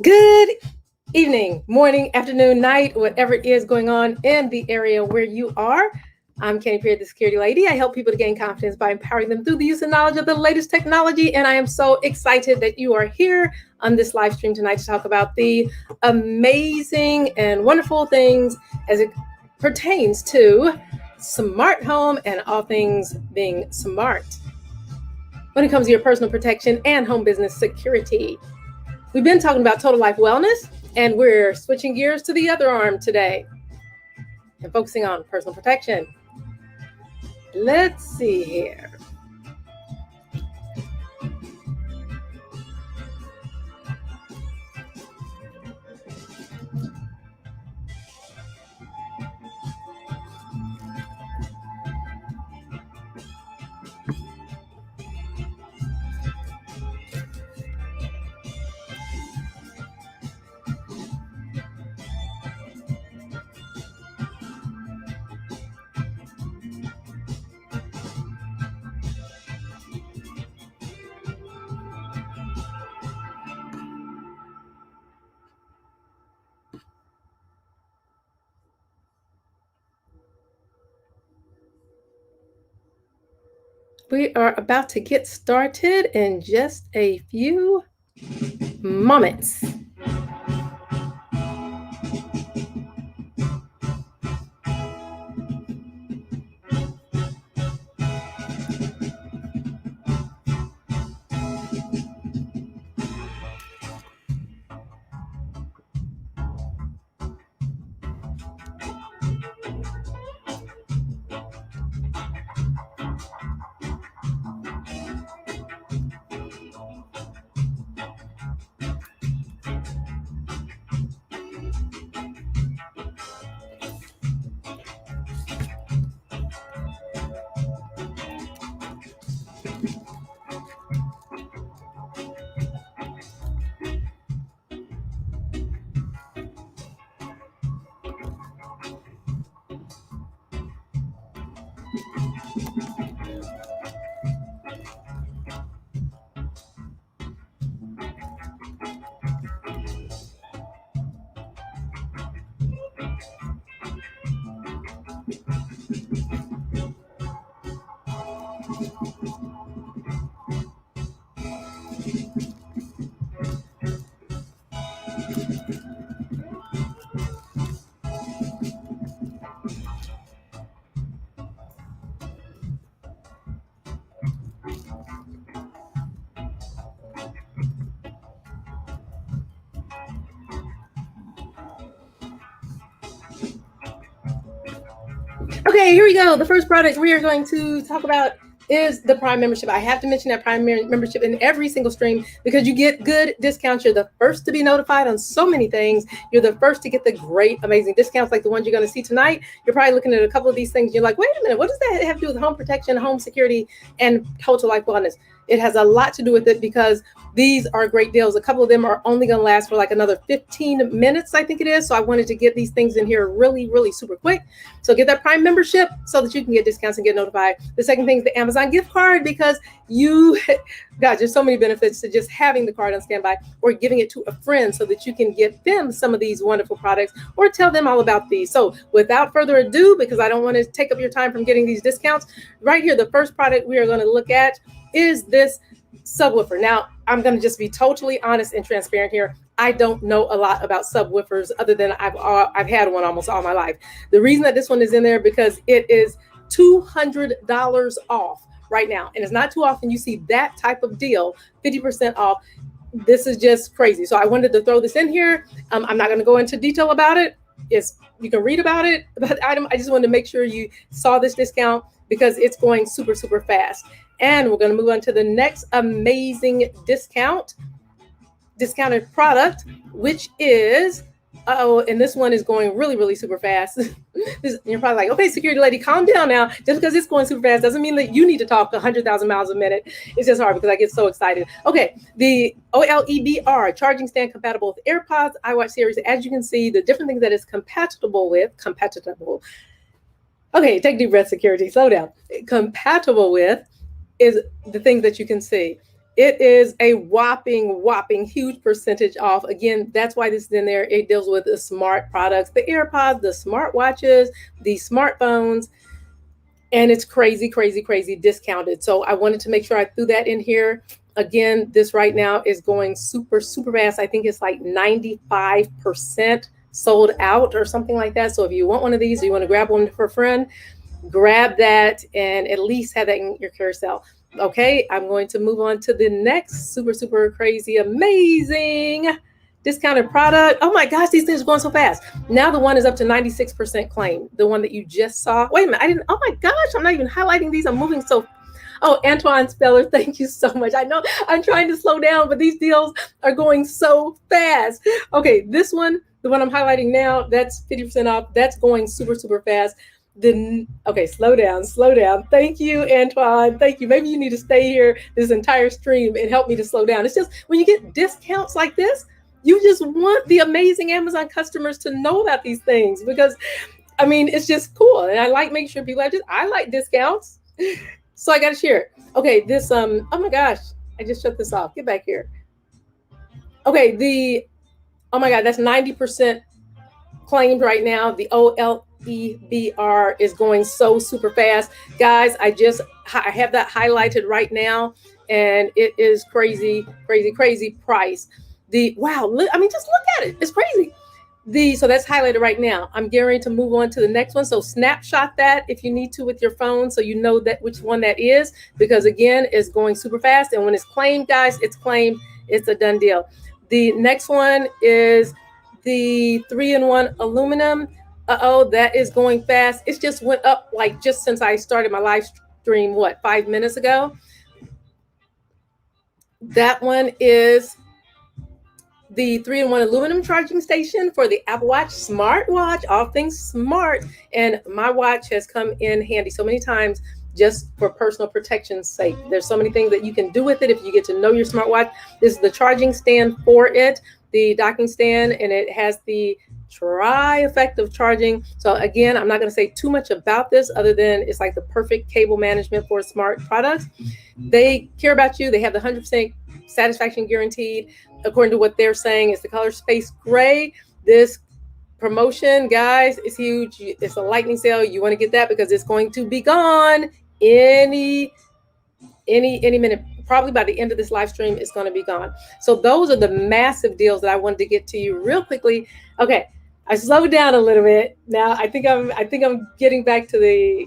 Good evening, morning, afternoon, night, whatever is going on in the area where you are. I'm Kenny Perry, the Security Lady. I help people to gain confidence by empowering them through the use and knowledge of the latest technology. And I am so excited that you are here on this live stream tonight to talk about the amazing and wonderful things as it pertains to smart home and all things being smart when it comes to your personal protection and home business security. We've been talking about total life wellness, and we're switching gears to the other arm today and focusing on personal protection. Let's see here. We are about to get started in just a few moments. Okay, here we go. The first product we are going to talk about is the Prime membership. I have to mention that Prime membership in every single stream because you get good discounts. You're the first to be notified on so many things. You're the first to get the great, amazing discounts like the ones you're going to see tonight. You're probably looking at a couple of these things. You're like, wait a minute, what does that have to do with home protection, home security, and total life wellness? It has a lot to do with it because these are great deals. A couple of them are only going to last for like another 15 minutes, I think it is. So I wanted to get these things in here really, really super quick. So get that Prime membership so that you can get discounts and get notified. The second thing is the Amazon gift card because God, there's so many benefits to just having the card on standby or giving it to a friend so that you can get them some of these wonderful products or tell them all about these. So without further ado, because I don't want to take up your time from getting these discounts, right here, the first product we are going to look at is this subwoofer. Now, I'm going to just be totally honest and transparent here. I don't know a lot about subwoofers other than I've had one almost all my life. The reason that this one is in there because it is $200 off right now. And it's not too often you see that type of deal, 50% off. This is just crazy. So I wanted to throw this in here. I'm not going to go into detail about it. You can read about it, about the item. I just wanted to make sure you saw this discount because it's going super, super fast. And we're going to move on to the next amazing discounted product, which is, and this one is going really, really super fast. You're probably like, okay, security lady, calm down now. Just because it's going super fast doesn't mean that you need to talk 100,000 miles a minute. It's just hard because I get so excited. Okay, the OLED charging stand compatible with AirPods, iWatch series. As you can see, the different things that it's compatible with. Okay, take a deep breath, security, slow down. Compatible with is the things that you can see. It is a whopping huge percentage off. Again, that's why this is in there. It deals with the smart products, the AirPods, the smartwatches, the smartphones, and it's crazy discounted. So I wanted to make sure I threw that in here. Again, this right now is going super fast. I think it's like 95% sold out or something like that. So if you want one of these, or you want to grab one for a friend, grab that and at least have that in your carousel. Okay, I'm going to move on to the next super crazy, amazing discounted product. Oh my gosh, these things are going so fast. Now the one is up to 96% claim. The one that you just saw. Wait a minute, I didn't. Oh my gosh, I'm not even highlighting these. I'm moving so. Oh, Antoine Speller, thank you so much. I know I'm trying to slow down, but these deals are going so fast. Okay, this one, the one I'm highlighting now, that's 50% off. That's going super fast. Then okay, slow down. Thank you, Antoine. Thank you. Maybe you need to stay here this entire stream and help me to slow down. It's just when you get discounts like this, you just want the amazing Amazon customers to know about these things, because I mean it's just cool. And I like making sure people I like discounts. So I gotta share it. Okay, this oh my gosh, I just shut this off. Get back here. Okay, oh my god, that's 90% claimed right now. The OLEBR is going so super fast. Guys, I have that highlighted right now, and it is crazy price. I mean, just look at it. It's crazy. So that's highlighted right now. I'm getting ready to move on to the next one. So snapshot that if you need to with your phone, so you know that which one that is, because again, it's going super fast. And when it's claimed, guys, it's claimed. It's a done deal. The next one is the 3-in-1 aluminum. That is going fast. It just went up like just since I started my live stream, 5 minutes ago. That one is the 3-in-1 aluminum charging station for the Apple Watch smartwatch, all things smart. And my watch has come in handy so many times just for personal protection's sake. There's so many things that you can do with it if you get to know your smartwatch. This is the charging stand for it, the docking stand, and it has the tri-effect of charging. So again, I'm not going to say too much about this other than it's like the perfect cable management for smart products. They care about you. They have the 100% satisfaction guaranteed. According to what they're saying, it's the color Space Gray. This promotion, guys, is huge. It's a lightning sale. You want to get that because it's going to be gone any minute. Probably by the end of this live stream, it's going to be gone. So those are the massive deals that I wanted to get to you real quickly. Okay, I slowed down a little bit. Now I think I'm getting back to the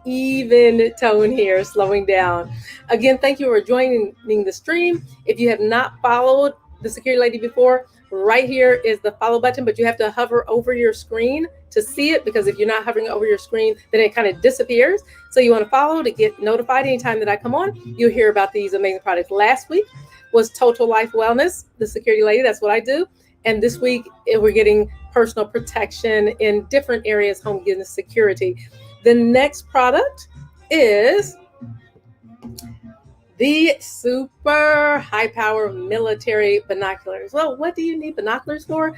even tone here, slowing down. Again, thank you for joining the stream. If you have not followed the Security Lady before, right here is the follow button, but you have to hover over your screen to see it, because if you're not hovering over your screen, then it kind of disappears. So you want to follow to get notified anytime that I come on. You'll hear about these amazing products. Last week was Total Life Wellness, the Security Lady. That's what I do. And this week we're getting personal protection in different areas, home business security. The next product is the super high power military binoculars. Well, what do you need binoculars for?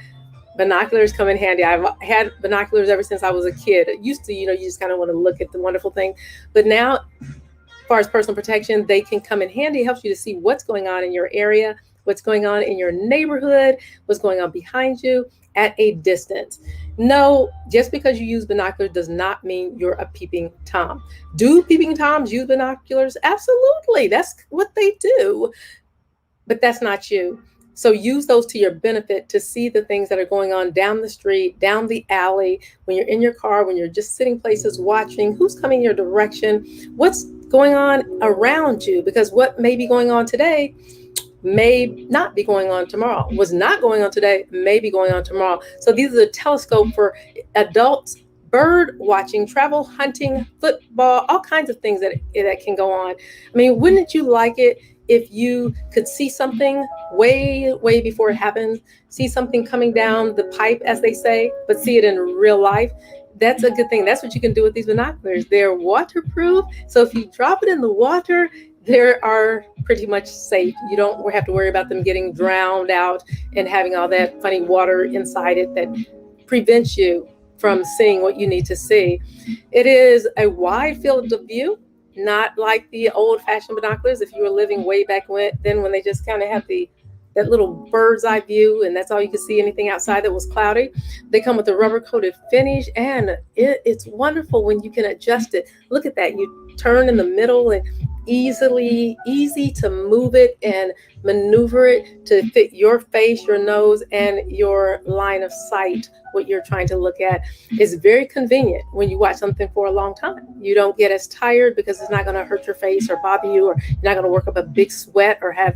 Binoculars come in handy. I've had binoculars ever since I was a kid. It used to, you just kind of want to look at the wonderful thing. But now, as far as personal protection, they can come in handy. It helps you to see what's going on in your area, what's going on in your neighborhood, what's going on behind you at a distance. No, just because you use binoculars does not mean you're a peeping Tom. Do peeping Toms use binoculars? Absolutely. That's what they do. But that's not you. So use those to your benefit to see the things that are going on down the street, down the alley, when you're in your car, when you're just sitting places watching who's coming your direction, what's going on around you, because what may be going on today may not be going on tomorrow. What's not going on today may be going on tomorrow. So these are the telescope for adults, bird watching, travel, hunting, football, all kinds of things that can go on. I mean, wouldn't you like it if you could see something way before it happens, see something coming down the pipe, as they say, but see it in real life? That's a good thing. That's what you can do with these binoculars. They're waterproof. So if you drop it in the water, they are pretty much safe. You don't have to worry about them getting drowned out and having all that funny water inside it that prevents you from seeing what you need to see. It is a wide field of view. not like the old-fashioned binoculars. If you were living way back when they just kind of have that little bird's eye view, and that's all you could see anything outside that was cloudy. They come with a rubber coated finish, and it's wonderful when you can adjust it. Look at that. You turn in the middle and easy to move it and maneuver it to fit your face, your nose, and your line of sight, what you're trying to look at. Is very convenient when you watch something for a long time. You don't get as tired because it's not going to hurt your face or bother you, or you're not going to work up a big sweat or have,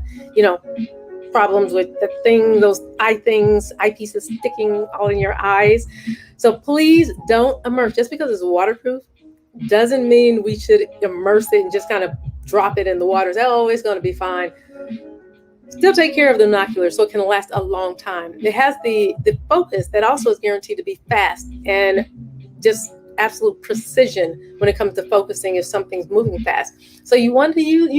problems with those eyepieces sticking all in your eyes. So please don't immerse. Just because it's waterproof doesn't mean we should immerse it and just kind of drop it in the water. Oh, it's going to be fine. Still take care of the binoculars so it can last a long time. It has the focus that also is guaranteed to be fast and just absolute precision when it comes to focusing if something's moving fast. So you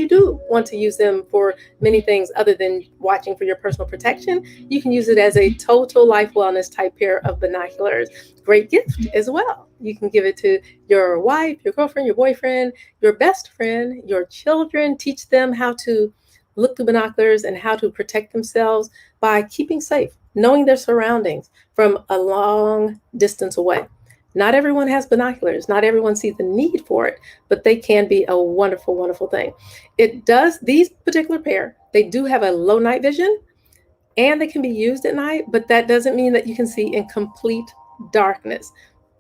do want to use them for many things other than watching for your personal protection. You can use it as a total life wellness type pair of binoculars. Great gift as well. You can give it to your wife, your girlfriend, your boyfriend, your best friend, your children. Teach them how to look through binoculars and how to protect themselves by keeping safe, knowing their surroundings from a long distance away. Not everyone has binoculars. Not everyone sees the need for it, but they can be a wonderful, wonderful thing. These particular pair, they do have a low night vision and they can be used at night, but that doesn't mean that you can see in complete darkness.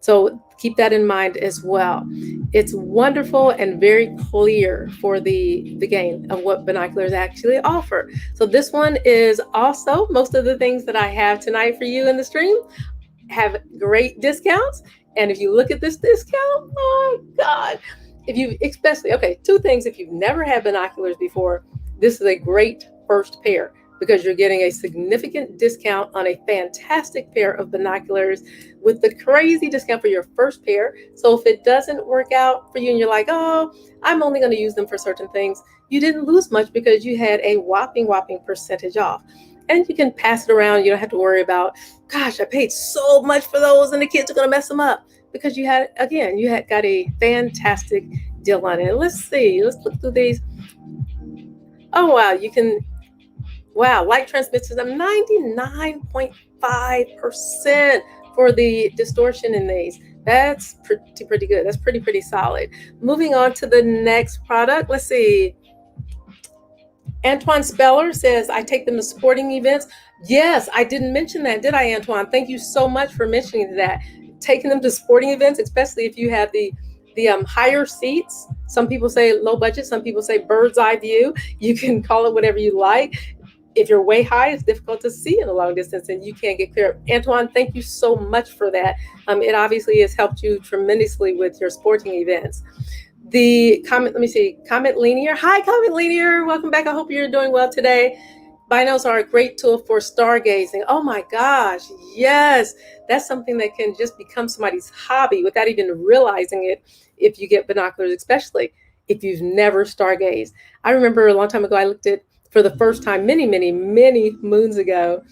So keep that in mind as well. It's wonderful and very clear for the gain of what binoculars actually offer. So this one is also most of the things that I have tonight for you in the stream have great discounts. And if you look at this discount, oh God, two things. If you've never had binoculars before, this is a great first pair because you're getting a significant discount on a fantastic pair of binoculars with the crazy discount for your first pair. So if it doesn't work out for you and you're like, oh, I'm only going to use them for certain things, you didn't lose much because you had a whopping percentage off. And you can pass it around. You don't have to worry about, gosh, I paid so much for those and the kids are going to mess them up, because you had got a fantastic deal on it. Let's look through these. Oh, wow. Light transmitters of 99.5% for the distortion in these. That's pretty good. That's pretty solid. Moving on to the next product. Let's see. Antoine Speller says, I take them to sporting events. Yes, I didn't mention that, did I, Antoine? Thank you so much for mentioning that. Taking them to sporting events, especially if you have the higher seats. Some people say low budget, some people say bird's eye view. You can call it whatever you like. If you're way high, it's difficult to see in a long distance and you can't get clear. Antoine, thank you so much for that. It obviously has helped you tremendously with your sporting events. Comment Linear. Hi, Comment Linear. Welcome back. I hope you're doing well today. Binos are a great tool for stargazing. Oh my gosh, yes. That's something that can just become somebody's hobby without even realizing it if you get binoculars, especially if you've never stargazed. I remember a long time ago, I looked at, for the first time, many moons ago,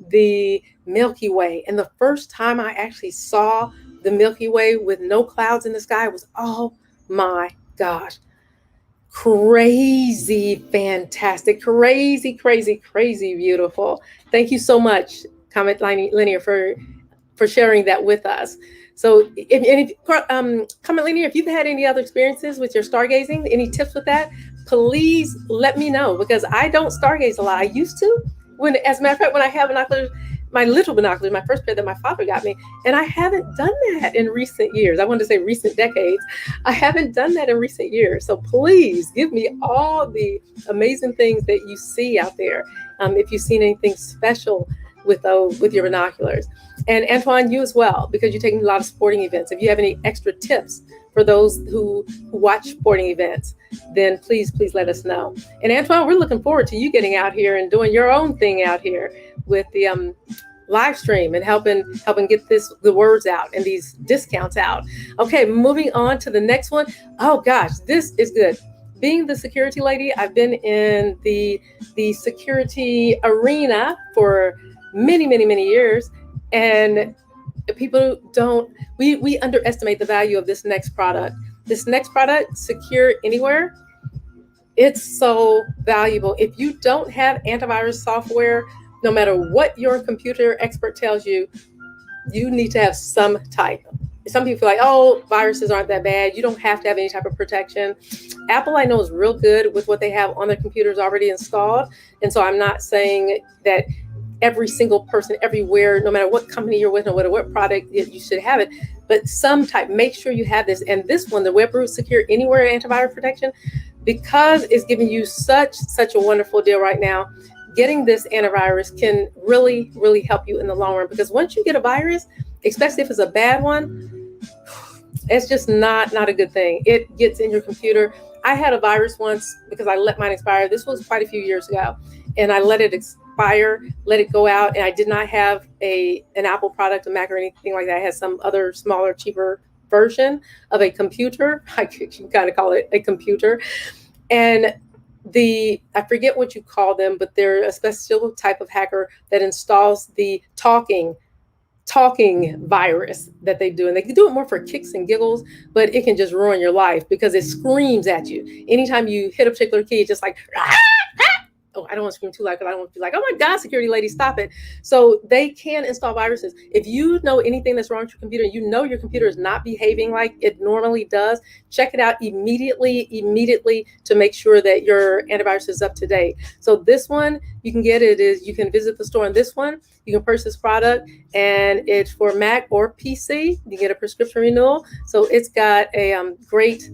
the Milky Way. And the first time I actually saw the Milky Way with no clouds in the sky was, oh my gosh, crazy fantastic, crazy beautiful. Thank you so much, Comment Linear, for sharing that with us. So Comment Linear, if you've had any other experiences with your stargazing, any tips with that, please let me know, because I don't stargaze a lot. I used to, as a matter of fact, when I have binoculars, my little binoculars, my first pair that my father got me, and I haven't done that in recent years. I wanted to say recent decades. I haven't done that in recent years. So please give me all the amazing things that you see out there. If you've seen anything special with your binoculars. And Antoine, you as well, because you're taking a lot of sporting events. If you have any extra tips for those who watch sporting events, then please let us know. And Antoine, we're looking forward to you getting out here and doing your own thing out here with the live stream and helping get the words out and these discounts out. Okay, moving on to the next one. Oh gosh, this is good. Being the security lady, I've been in the security arena for many years, and we underestimate the value of this next product. This next product, Secure Anywhere, it's so valuable. If you don't have antivirus software, no matter what your computer expert tells you, you need to have some type. Some people feel like, oh, viruses aren't that bad. You don't have to have any type of protection. Apple, I know, is real good with what they have on their computers already installed. And so I'm not saying that every single person everywhere, no matter what company you're with, no matter what product, you should have it. But some type, make sure you have this. And this one, the Webroot Secure Anywhere Antivirus Protection, because it's giving you such a wonderful deal right now. Getting this antivirus can really, really help you in the long run, because once you get a virus, especially if it's a bad one, it's just not a good thing. It gets in your computer. I had a virus once because I let mine expire. This was quite a few years ago, and I let it expire, let it go out, and I did not have an Apple product, a Mac or anything like that. I had some other smaller, cheaper version of a computer. I can kind of call it a computer. And I forget what you call them, but they're a special type of hacker that installs the talking virus that they do. And they can do it more for kicks and giggles, but it can just ruin your life because it screams at you. Anytime you hit a particular key, it's just like, oh, I don't want to scream too loud because I don't want to be like, oh my God, security lady, stop it. So they can install viruses. If you know anything that's wrong with your computer, you know your computer is not behaving like it normally does, check it out immediately to make sure that your antivirus is up to date. So this one, you can get it is, you can visit the store on this one. You can purchase this product, and it's for Mac or PC. You get a prescription renewal. So it's got a great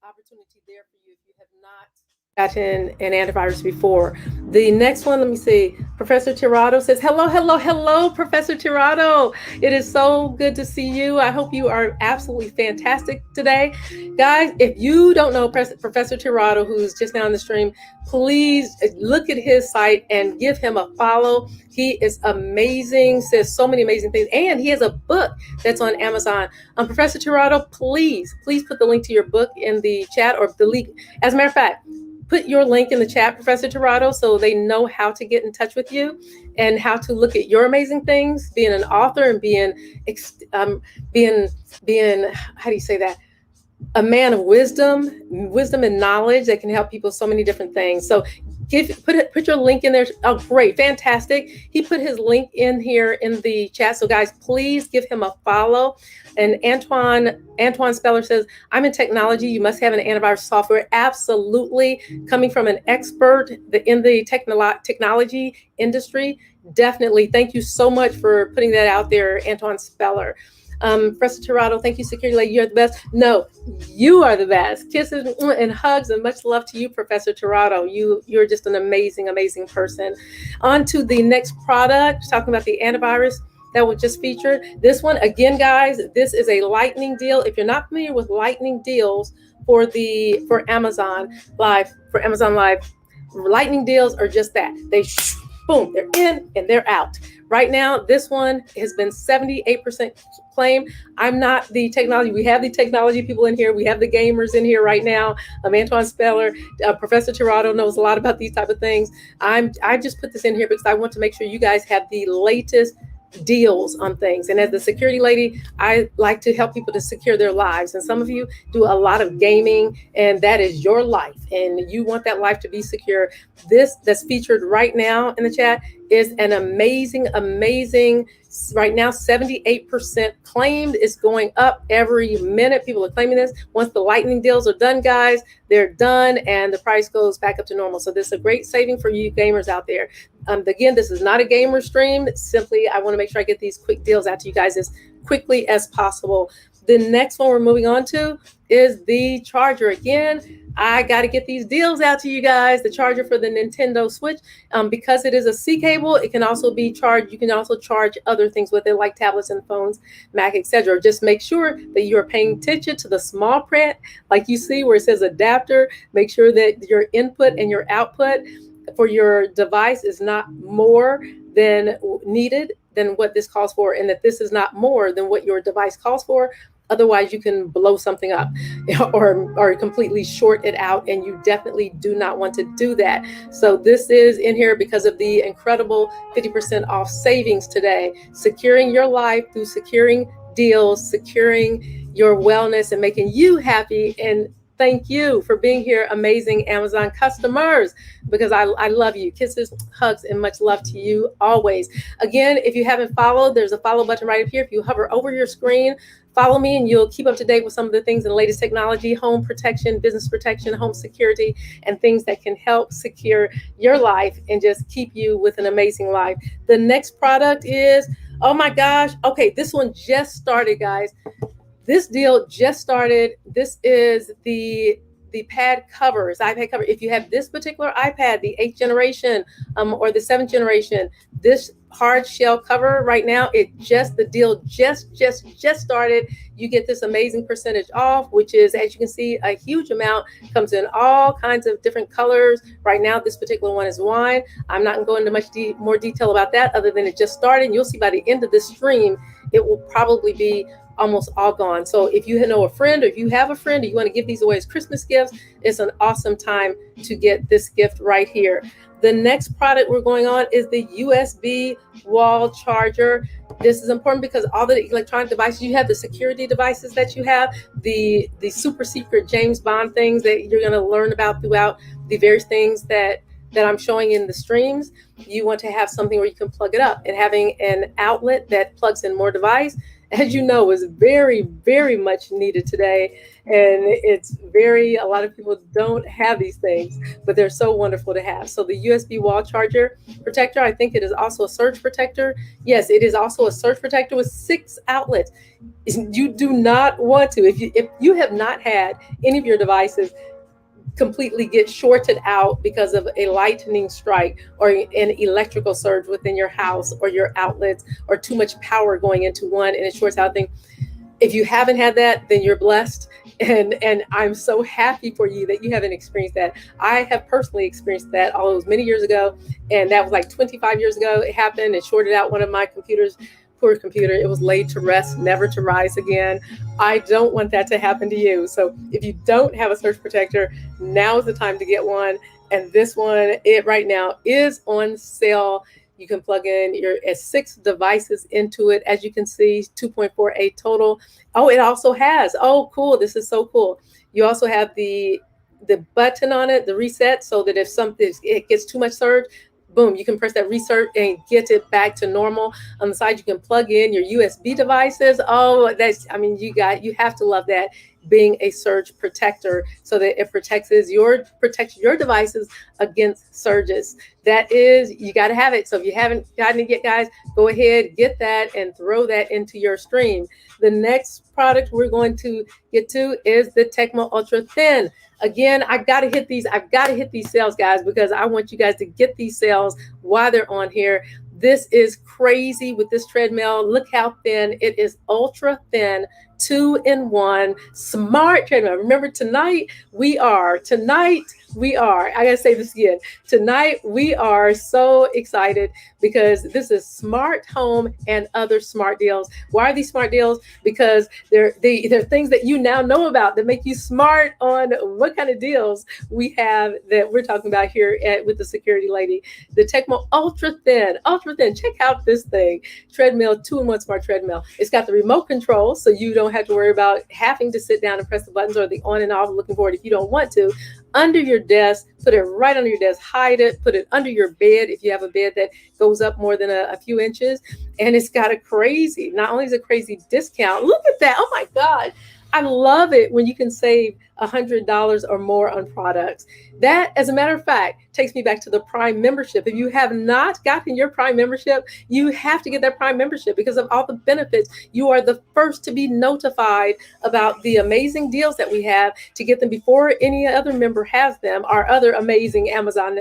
opportunity there for you if you have not gotten an antivirus before. The next one, let me see. Professor Tirado says, hello, Professor Tirado. It is so good to see you. I hope you are absolutely fantastic today. Guys, if you don't know Professor Tirado, who's just now on the stream, please look at his site and give him a follow. He is amazing, says so many amazing things. And he has a book that's on Amazon. Professor Tirado, please put the link to your book in the chat, or the link. As a matter of fact, put your link in the chat, Professor Tirado, so they know how to get in touch with you and how to look at your amazing things, being an author and being how do you say that? A man of wisdom and knowledge that can help people so many different things. So put your link in there. Oh, great, fantastic. He put his link in here in the chat. So guys, please give him a follow. And Antoine Speller says, I'm in technology. You must have an antivirus software. Absolutely. Coming from an expert in the technology industry, definitely. Thank you so much for putting that out there, Antoine Speller. Professor Tirado, thank you, security lady. You're the best. No, you are the best. Kisses and hugs and much love to you, Professor Tirado. You're just an amazing person. On to the next product, talking about the antivirus that was just featured. This one, again, guys, this is a lightning deal. If you're not familiar with lightning deals for Amazon Live, lightning deals are just that. They boom, they're in and they're out. Right now, this one has been 78% claim. I'm not the technology. We have the technology people in here. We have the gamers in here right now. Antoine Speller, Professor Tirado knows a lot about these type of things. I just put this in here because I want to make sure you guys have the latest deals on things. And as the security lady, I like to help people to secure their lives. And some of you do a lot of gaming, and that is your life, and you want that life to be secure. This that's featured right now in the chat is an amazing, right now, 78% claimed. It's going up every minute. People are claiming this. Once the lightning deals are done, guys, they're done, and the price goes back up to normal. So this is a great saving for you gamers out there. Again, this is not a gamer stream. Simply, I want to make sure I get these quick deals out to you guys as quickly as possible. The next one we're moving on to is the charger. Again, I got to get these deals out to you guys. The charger for the Nintendo Switch, because it is a C cable, it can also be charged. You can also charge other things with it, like tablets and phones, Mac, etc. Just make sure that you are paying attention to the small print, like you see where it says adapter. Make sure that your input and your output for your device is not more than needed than what this calls for, and that this is not more than what your device calls for. Otherwise, you can blow something up or completely short it out, and you definitely do not want to do that. So this is in here because of the incredible 50% off savings today. Securing your life through securing deals, securing your wellness and making you happy. And thank you for being here, amazing Amazon customers, because I love you. Kisses, hugs, and much love to you always. Again, if you haven't followed, there's a follow button right up here. If you hover over your screen, follow me and you'll keep up to date with some of the things in the latest technology, home protection, business protection, home security, and things that can help secure your life and just keep you with an amazing life. The next product is, oh my gosh, okay, this one just started, guys. This deal just started. This is the pad covers, iPad cover. If you have this particular iPad, the 8th generation or the 7th generation, this hard shell cover right now, the deal just started. You get this amazing percentage off, which is, as you can see, a huge amount. Comes in all kinds of different colors. Right now, this particular one is wine. I'm not going into much more detail about that, other than it just started. You'll see by the end of this stream, it will probably be almost all gone. So if you know a friend, or if you have a friend, or you want to give these away as Christmas gifts, it's an awesome time to get this gift right here. The next product we're going on is the USB wall charger. This is important because all the electronic devices, you have the security devices that you have, the super secret James Bond things that you're going to learn about throughout the various things that I'm showing in the streams. You want to have something where you can plug it up, and having an outlet that plugs in more device, as you know, is very, very much needed today. And a lot of people don't have these things, but they're so wonderful to have. So the USB wall charger protector, I think it is also a surge protector. Yes, it is also a surge protector with 6 outlets. You do not want to, if you have not had any of your devices completely get shorted out because of a lightning strike or an electrical surge within your house or your outlets, or too much power going into one and it shorts out thing. If you haven't had that, then you're blessed. And I'm so happy for you that you haven't experienced that. I have personally experienced that all those many years ago. And that was like 25 years ago. It happened. It shorted out one of my computers. Poor computer. It was laid to rest, never to rise again. I don't want that to happen to you. So if you don't have a surge protector, now is the time to get one. And this one, it right now is on sale. You can plug in your 6 devices into it. As you can see, 2.48 total. Oh, it also has, oh, cool. This is so cool. You also have the button on it, the reset, so that if it gets too much surge, boom, you can press that reset and get it back to normal. On the side, you can plug in your USB devices. Oh, you have to love that, being a surge protector, so that it protects your devices against surges. You got to have it. So if you haven't gotten it yet, guys, go ahead, get that and throw that into your stream. The next product we're going to get to is the Tecmo Ultra Thin. Again, I've got to hit these sales, guys, because I want you guys to get these sales while they're on here. This is crazy with this treadmill. Look how thin it is, ultra thin, 2-in-1 smart treadmill. Remember, tonight we are, I gotta say this again. Tonight we are so excited because this is smart home and other smart deals. Why are these smart deals? Because they're things that you now know about that make you smart on what kind of deals we have that we're talking about here with the security lady. The Tecmo Ultra Thin. Check out this thing. Treadmill, 2-in-1 smart treadmill. It's got the remote control, so you don't have to worry about having to sit down and press the buttons or the on and off looking for it if you don't want to. Under your desk, put it right under your desk, hide it, put it under your bed if you have a bed that goes up more than a few inches. And it's got not only is it a crazy discount, look at that. Oh my God. I love it when you can save $100 or more on products. That, as a matter of fact, takes me back to the Prime membership. If you have not gotten your Prime membership, you have to get that Prime membership because of all the benefits. You are the first to be notified about the amazing deals that we have, to get them before any other member has them, our other amazing Amazon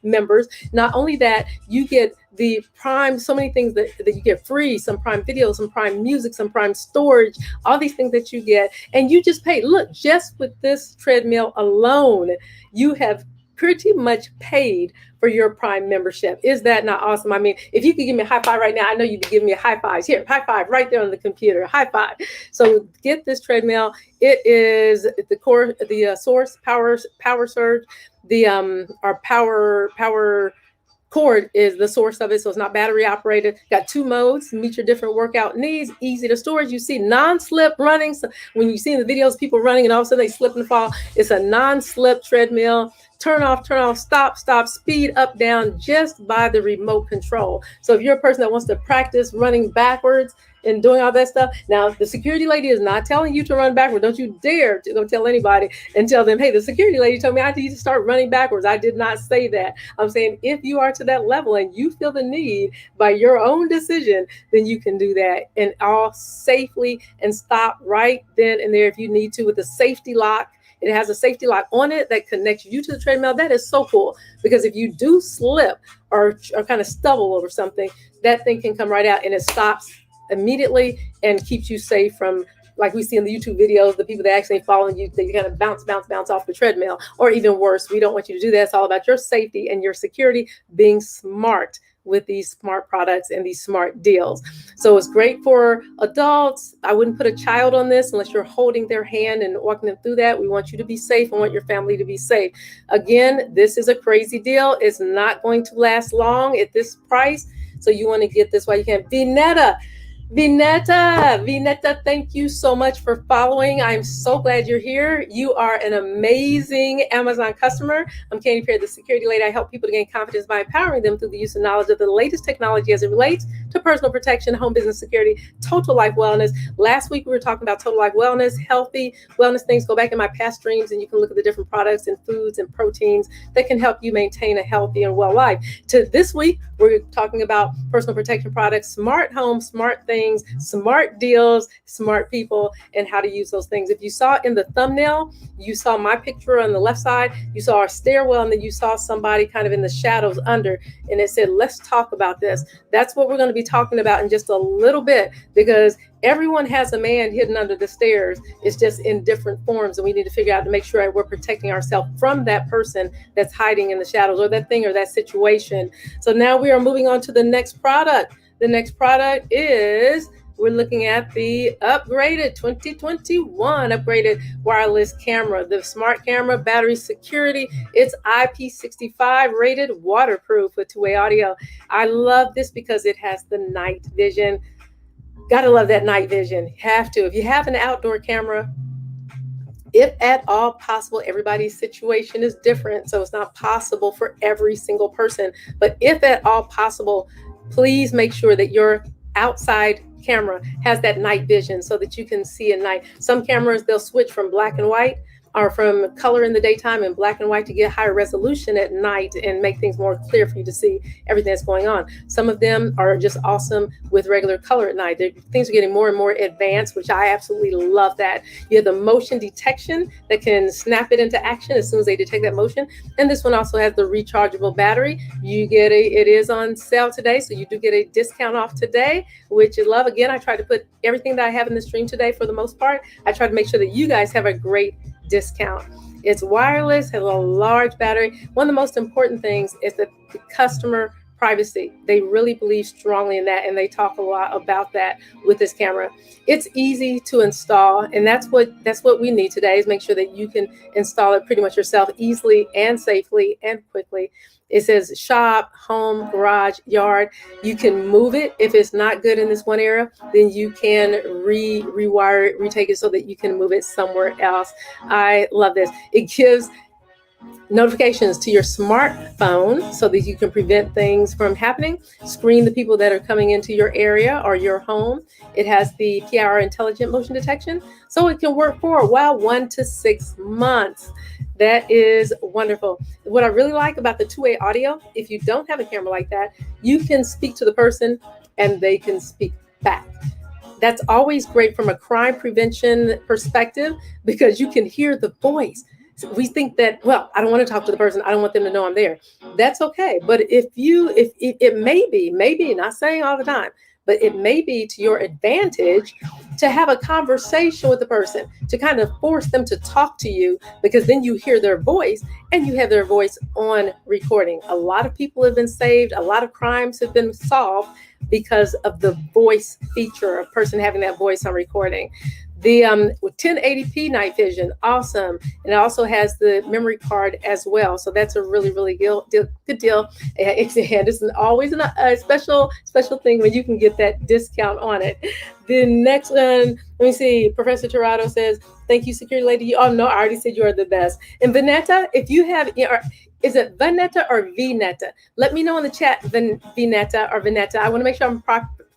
members. Not only that, you get the Prime, so many things that you get free, some Prime videos, some Prime music, some Prime storage, all these things that you get, and you just pay. Look, just with this treadmill alone, you have pretty much paid for your Prime membership. Is that not awesome? I mean, if you could give me a high five right now, I know you'd be giving me a high five. Here, high five right there on the computer. High five. So get this treadmill. It is the Source Power Surge, our power cord is the source of it, so it's not battery operated. Got 2 modes, meet your different workout needs, easy to store. You see non-slip running. So when you see in the videos people running and all of a sudden they slip and fall, it's a non-slip treadmill. Turn off, stop, speed up, down, just by the remote control. So if you're a person that wants to practice running backwards and doing all that stuff, now the security lady is not telling you to run backwards. Don't you dare to go tell anybody and tell them, hey, the security lady told me I need to start running backwards. I did not say that. I'm saying if you are to that level and you feel the need by your own decision, then you can do that and all safely and stop right then and there if you need to with a safety lock. It has a safety lock on it that connects you to the treadmill. That is so cool because if you do slip or kind of stumble over something, that thing can come right out and it stops immediately and keeps you safe from, like we see in the YouTube videos, the people that actually fall and you kind of bounce off the treadmill, or even worse. We don't want you to do that. It's all about your safety and your security, being smart with these smart products and these smart deals. So it's great for adults. I wouldn't put a child on this unless you're holding their hand and walking them through that. We want you to be safe and want your family to be safe. Again, this is a crazy deal. It's not going to last long at this price. So you want to get this while you can. Vinetta, thank you so much for following. I'm so glad you're here. You are an amazing Amazon customer. I'm Candy Perry, the security lady. I help people to gain confidence by empowering them through the use and knowledge of the latest technology as it relates to personal protection, home business security, total life wellness. Last week, we were talking about total life wellness, healthy wellness things. Go back in my past streams and you can look at the different products and foods and proteins that can help you maintain a healthy and well life. To this week, we're talking about personal protection products, smart home, smart things, smart deals, smart people, and how to use those things. If you saw in the thumbnail, you saw my picture on the left side, you saw our stairwell, and then you saw somebody kind of in the shadows under, and it said, let's talk about this. That's what we're going to be talking about in just a little bit, because everyone has a man hidden under the stairs. It's just in different forms, and we need to figure out to make sure we're protecting ourselves from that person that's hiding in the shadows, or that thing, or that situation. So now we are moving on to the next product. The next product is, we're looking at the upgraded 2021 upgraded wireless camera, the smart camera, battery security. It's IP65 rated, waterproof with 2-way audio. I love this because it has the night vision. Gotta love that night vision. Have to. If you have an outdoor camera, if at all possible, everybody's situation is different, so it's not possible for every single person. But if at all possible, please make sure that your outside camera has that night vision so that you can see at night. Some cameras, they'll switch from black and white or from color in the daytime and black and white to get higher resolution at night and make things more clear for you to see everything that's going on. Some of them are just awesome with regular color at night. Things are getting more and more advanced, which I absolutely love that. You have the motion detection that can snap it into action as soon as they detect that motion. And this one also has the rechargeable battery. You get it is on sale today, so you do get a discount off today, which you love. Again, I try to put everything that I have in the stream today for the most part. I try to make sure that you guys have a great discount. It's wireless, has a large battery. One of the most important things is the customer privacy. They really believe strongly in that, and they talk a lot about that with this camera. It's easy to install, and that's what we need today, is make sure that you can install it pretty much yourself easily and safely and quickly. It says shop, home, garage, yard. You can move it. If it's not good in this one area, then you can rewire it, retake it so that you can move it somewhere else. I love this. It gives notifications to your smartphone so that you can prevent things from happening, screen the people that are coming into your area or your home. It has the PIR intelligent motion detection, so it can work for a while, 1 to 6 months. That is wonderful. What I really like about the 2-way audio, if you don't have a camera like that, you can speak to the person and they can speak back. That's always great from a crime prevention perspective because you can hear the voice. We think that, well, I don't want to talk to the person. I don't want them to know I'm there. That's okay. But if it may be, not saying all the time, but it may be to your advantage to have a conversation with the person, to kind of force them to talk to you, because then you hear their voice and you have their voice on recording. A lot of people have been saved. A lot of crimes have been solved because of the voice feature, a person having that voice on recording. The 1080p night vision, awesome. And it also has the memory card as well. So that's a really, really good deal. And it's always a special thing when you can get that discount on it. The next one, let me see. Professor Tirado says, thank you, security lady. Oh, no, I already said you are the best. And Vanetta, if you have, is it Vanetta or Vinetta? Let me know in the chat, Vinetta or Vanetta. I want to make sure I'm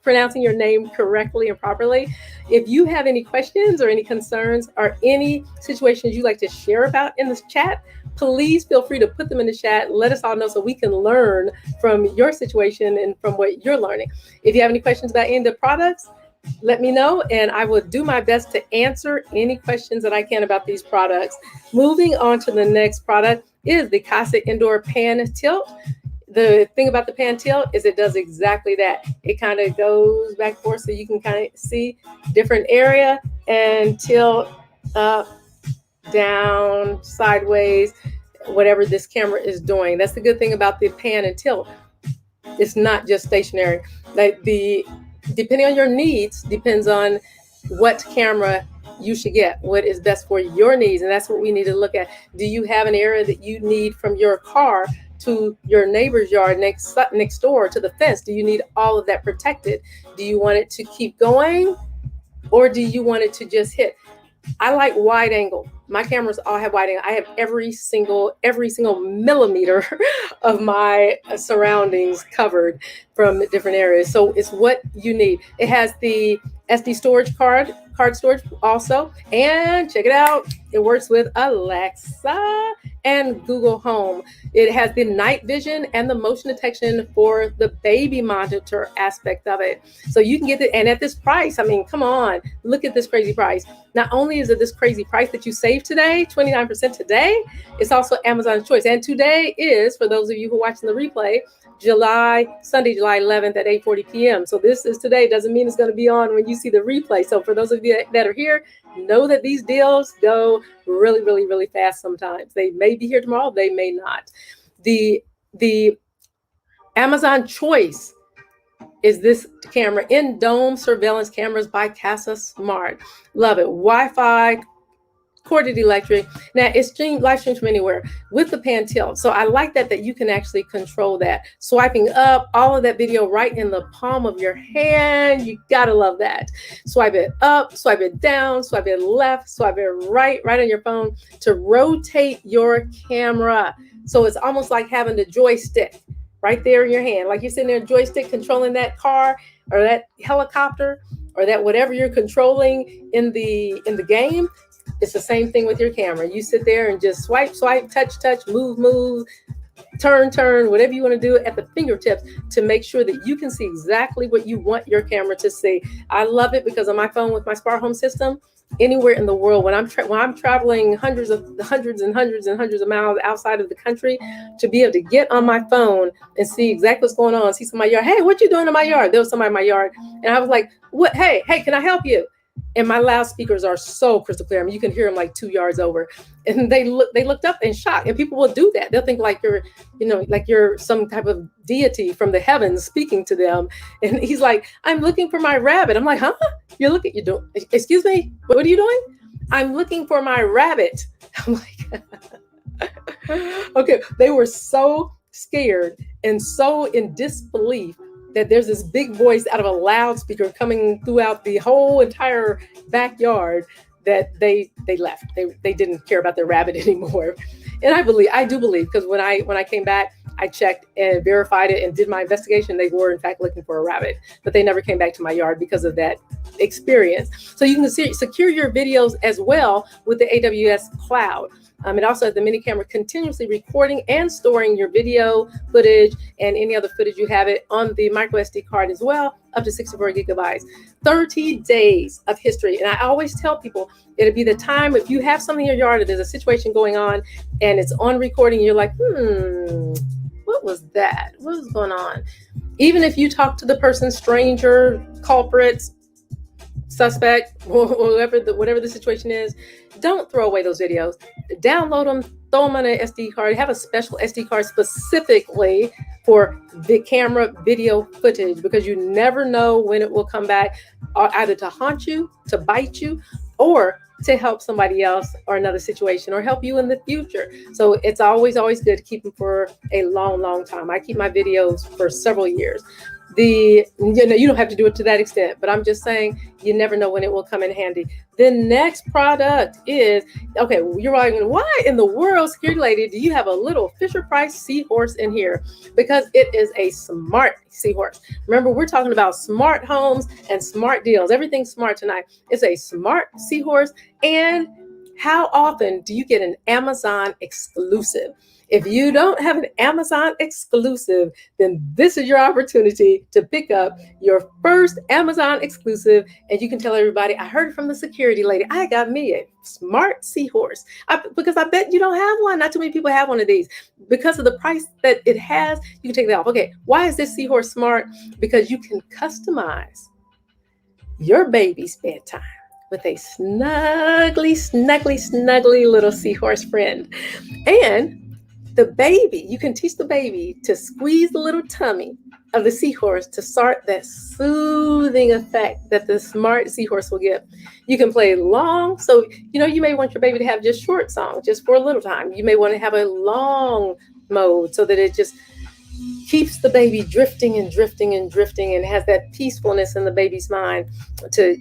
pronouncing your name correctly and properly. If you have any questions or any concerns or any situations you'd like to share about in this chat, please feel free to put them in the chat. Let us all know so we can learn from your situation and from what you're learning. If you have any questions about any of the products, let me know, and I will do my best to answer any questions that I can about these products. Moving on to the next product is the Kasa Indoor Pan Tilt. The thing about the pan tilt is it does exactly that. It kind of goes back and forth so you can kind of see different area and tilt up, down, sideways, whatever this camera is doing. That's the good thing about the pan and tilt. It's not just stationary. Like depending on your needs, depends on what camera you should get, what is best for your needs. And that's what we need to look at. Do you have an area that you need from your car to your neighbor's yard next door to the fence? Do you need all of that protected? Do you want it to keep going, or do you want it to just hit? I like wide angle. My cameras all have wide angle. I have every single millimeter of my surroundings covered from different areas. So it's what you need. It has the SD storage card storage also. And check it out. It works with Alexa and Google Home. It has the night vision and the motion detection for the baby monitor aspect of it. So you can get it. And at this price, I mean, come on, look at this crazy price. Not only is it this crazy price that you save today, 29% today, it's also Amazon's choice. And today is, for those of you who are watching the replay, Sunday, July 11th at 8:40 p.m. So this is today. Doesn't mean it's going to be on when you see the replay. So for those of you that are here, know that these deals go really, really, really fast sometimes. They may be here tomorrow. They may not. The Amazon choice is this camera, in-dome surveillance cameras by Kasa Smart. Love it. Wi-Fi, corded electric. Now it's live streamed from anywhere with the pan tilt. So I like that you can actually control that. Swiping up, all of that video right in the palm of your hand. You gotta love that. Swipe it up, swipe it down, swipe it left, swipe it right on your phone to rotate your camera. So it's almost like having the joystick right there in your hand. Like you're sitting there, joystick controlling that car or that helicopter or that whatever you're controlling in the game. It's the same thing with your camera. You sit there and just swipe, touch, move, turn, whatever you want to do at the fingertips to make sure that you can see exactly what you want your camera to see. I love it because on my phone with my smart home system, anywhere in the world, when I'm traveling hundreds of miles outside of the country, to be able to get on my phone and see exactly what's going on, see somebody in my yard. Hey, what you doing in my yard? There was somebody in my yard, and I was like, "What? Hey, can I help you?" And my loudspeakers are so crystal clear. I mean, you can hear them like 2 yards over. And they looked up in shock. And people will do that. They'll think like you're some type of deity from the heavens speaking to them. And he's like, "I'm looking for my rabbit." I'm like, "Huh? You're doing? Excuse me? What are you doing?" "I'm looking for my rabbit." I'm like, okay. They were so scared and so in disbelief that there's this big voice out of a loudspeaker coming throughout the whole entire backyard that they left. They didn't care about their rabbit anymore. And I do believe, because when I came back, I checked and verified it and did my investigation. They were in fact looking for a rabbit, but they never came back to my yard because of that experience. So you can secure your videos as well with the AWS cloud. It also has the mini camera continuously recording and storing your video footage and any other footage you have it on the micro SD card as well, up to 64 gigabytes. 30 days of history. And I always tell people, it'll be the time if you have something in your yard, or there's a situation going on and it's on recording, you're like, what was that? What was going on? Even if you talk to the person, stranger, culprits, suspect, whatever the situation is, don't throw away those videos. Download them, throw them on an SD card. Have a special SD card specifically for the camera video footage, because you never know when it will come back, either to haunt you, to bite you, or to help somebody else or another situation or help you in the future. So it's always good to keep them for a long time. I keep my videos for several years. You don't have to do it to that extent, but I'm just saying you never know when it will come in handy. The next product is, okay, you're wondering, why in the world, security lady, do you have a little Fisher-Price seahorse in here? Because it is a smart seahorse. Remember, we're talking about smart homes and smart deals. Everything's smart tonight. It's a smart seahorse. And how often do you get an Amazon exclusive? If you don't have an Amazon exclusive, then this is your opportunity to pick up your first Amazon exclusive. And you can tell everybody, I heard from the security lady, I got me a smart seahorse. Because I bet you don't have one. Not too many people have one of these. Because of the price that it has, you can take that off. Okay, why is this seahorse smart? Because you can customize your baby's bedtime with a snuggly little seahorse friend. And the baby, you can teach the baby to squeeze the little tummy of the seahorse to start that soothing effect that the smart seahorse will give. You can play long. So, you may want your baby to have just short songs, just for a little time. You may want to have a long mode so that it just keeps the baby drifting and has that peacefulness in the baby's mind to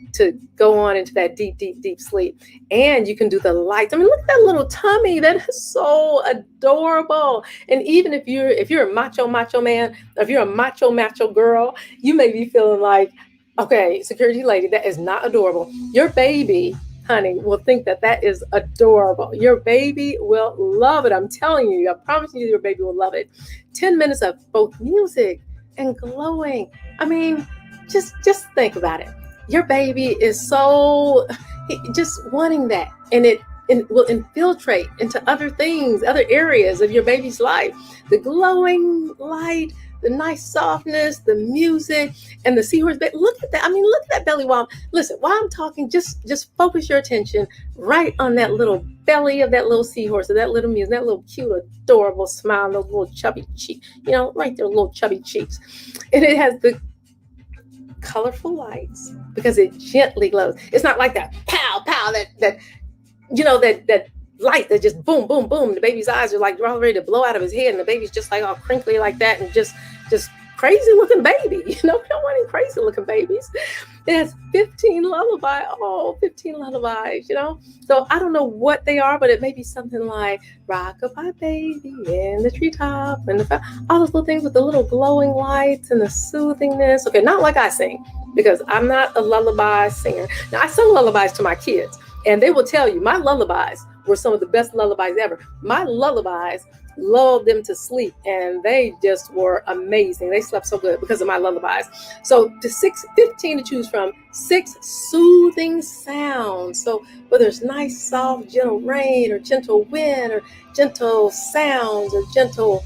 go on into that deep sleep. And you can do the lights. I mean, look at that little tummy. That is so adorable. And even if you're a macho man, or if you're a macho girl, you may be feeling like, okay, security lady, that is not adorable. Your baby, honey, will think that is adorable. Your baby will love it. I'm telling you, I promise you, your baby will love it. 10 minutes of both music and glowing. I mean, just think about it. Your baby is so just wanting that, and it will infiltrate into other things, other areas of your baby's life. The glowing light, the nice softness, the music, and the seahorse. Look at that. I mean, look at that belly while. Listen, while I'm talking, just focus your attention right on that little belly of that little seahorse, or that little music, that little cute, adorable smile, those little chubby cheeks, right there, little chubby cheeks. And it has the colorful lights because it gently glows. It's not like that pow, that light that just boom. The baby's eyes are like ready to blow out of his head, and the baby's just like all crinkly like that, and just crazy looking baby. We don't want any crazy looking babies. It has 15 lullabies. 15 lullabies, So I don't know what they are, but it may be something like rock-a-bye baby in the treetop, and all those little things with the little glowing lights and the soothingness. Okay, not like I sing, because I'm not a lullaby singer. Now, I sing lullabies to my kids, and they will tell you my lullabies were some of the best lullabies ever. My lullabies lulled them to sleep, and they just were amazing. They slept so good because of my lullabies. So 15 to choose from, 6 soothing sounds. So whether it's nice, soft, gentle rain, or gentle wind, or gentle sounds, or gentle,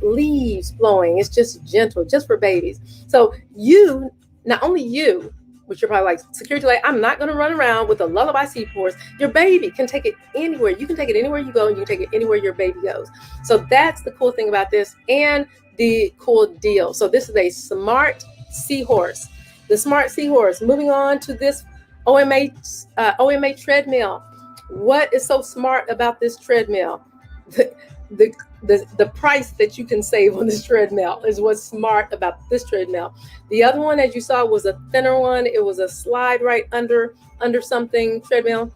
leaves blowing. It's just gentle, just for babies. So not only you, which you're probably like, security lady, I'm not going to run around with a lullaby seahorse. Your baby can take it anywhere. You can take it anywhere you go, and you can take it anywhere your baby goes. So that's the cool thing about this, and the cool deal. So this is a smart seahorse. The smart seahorse. Moving on to this OMA treadmill. What is so smart about this treadmill? The price that you can save on this treadmill is what's smart about this treadmill. The other one, as you saw, was a thinner one. It was a slide right under something treadmill,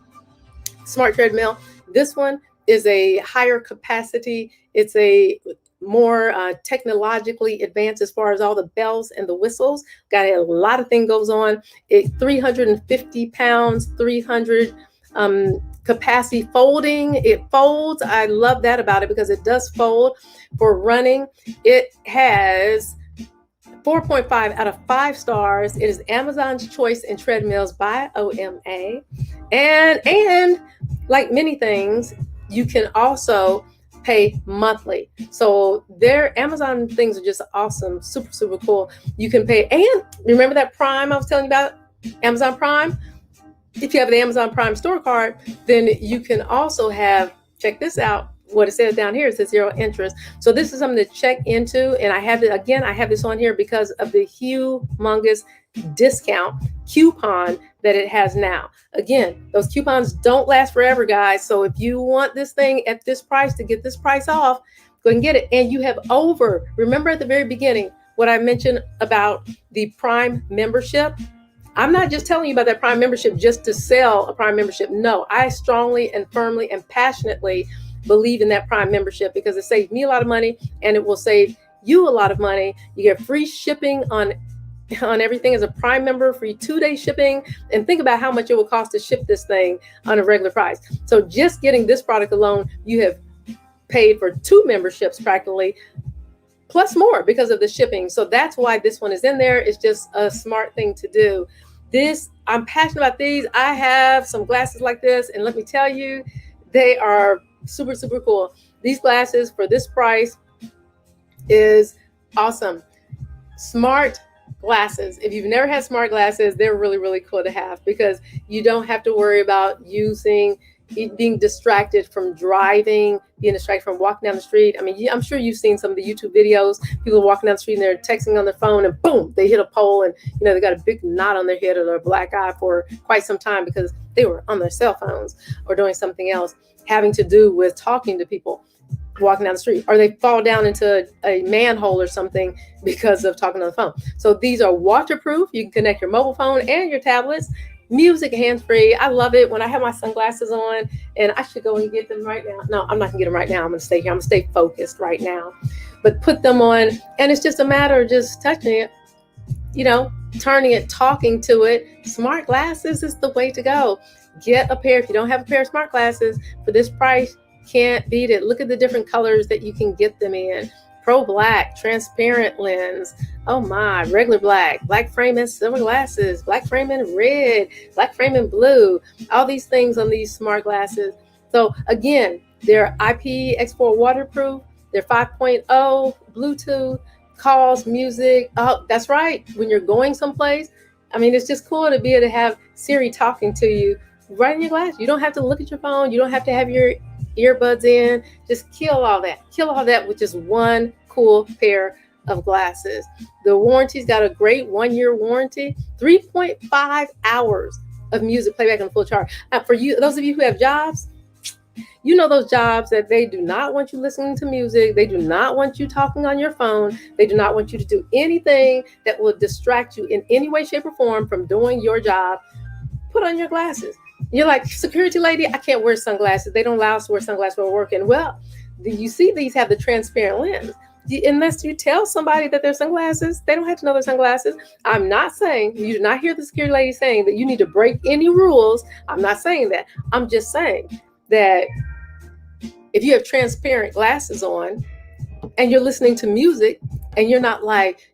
smart treadmill. This one is a higher capacity. It's a more technologically advanced as far as all the bells and the whistles. Got a lot of things goes on. It 350 pounds, 300 capacity folding. It folds. I love that about it because it does fold. For running, it has 4.5 out of 5 stars. It is Amazon's choice in treadmills by OMA. And like many things, you can also pay monthly. So their Amazon things are just awesome. Super cool. You can pay. And remember that Prime I was telling you about? Amazon Prime? If you have the Amazon Prime store card, then you can also have, check this out, what it says down here, it says 0 interest. So this is something to check into. And I have this on here because of the humongous discount coupon that it has now. Again, those coupons don't last forever, guys. So if you want this thing at this price to get this price off, go and get it. And you have remember at the very beginning what I mentioned about the Prime membership? I'm not just telling you about that Prime membership just to sell a Prime membership. No, I strongly and firmly and passionately believe in that Prime membership because it saves me a lot of money and it will save you a lot of money. You get free shipping on everything as a Prime member, free 2-day shipping, and think about how much it will cost to ship this thing on a regular price. So just getting this product alone, you have paid for 2 memberships practically, plus more because of the shipping. So that's why this one is in there. It's just a smart thing to do. I'm passionate about these. I have some glasses like this, and let me tell you, they are super, super cool. These glasses for this price is awesome. Smart glasses. If you've never had smart glasses, they're really, really cool to have because you don't have to worry about being distracted from driving, being distracted from walking down the street. I mean, I'm sure you've seen some of the YouTube videos. People are walking down the street and they're texting on their phone and boom, they hit a pole and, they got a big knot on their head or their black eye for quite some time because they were on their cell phones or doing something else having to do with talking to people walking down the street, or they fall down into a manhole or something because of talking on the phone. So these are waterproof. You can connect your mobile phone and your tablets. Music hands-free. I love it when I have my sunglasses on, and I should go and get them right now. No, I'm not gonna get them right now. I'm gonna stay here. I'm gonna stay focused right now. But put them on, and it's just a matter of just touching it, turning it, talking to it. Smart glasses is the way to go. Get a pair. If you don't have a pair of smart glasses for this price, can't beat it. Look at the different colors that you can get them in. Pro black, transparent lens. Oh my, regular black frame and silver glasses, black frame and red, black frame and blue, all these things on these smart glasses. So again, they're IPX4 waterproof, they're 5.0 Bluetooth, calls, music. Oh, that's right. When you're going someplace, I mean, it's just cool to be able to have Siri talking to you right in your glass. You don't have to look at your phone. You don't have to have your earbuds in. Just kill all that with just one cool pair of glasses. The warranty's got a great 1-year warranty, 3.5 hours of music playback on full charge. For you, those of you who have jobs, those jobs that they do not want you listening to music. They do not want you talking on your phone. They do not want you to do anything that will distract you in any way, shape, or form from doing your job. Put on your glasses. You're like, security lady, I can't wear sunglasses. They don't allow us to wear sunglasses while we're working. Well, you see these have the transparent lens. Unless you tell somebody that they're sunglasses, they don't have to know they're sunglasses. I'm not saying, you do not hear the security lady saying that you need to break any rules. I'm not saying that. I'm just saying that if you have transparent glasses on and you're listening to music and you're not like,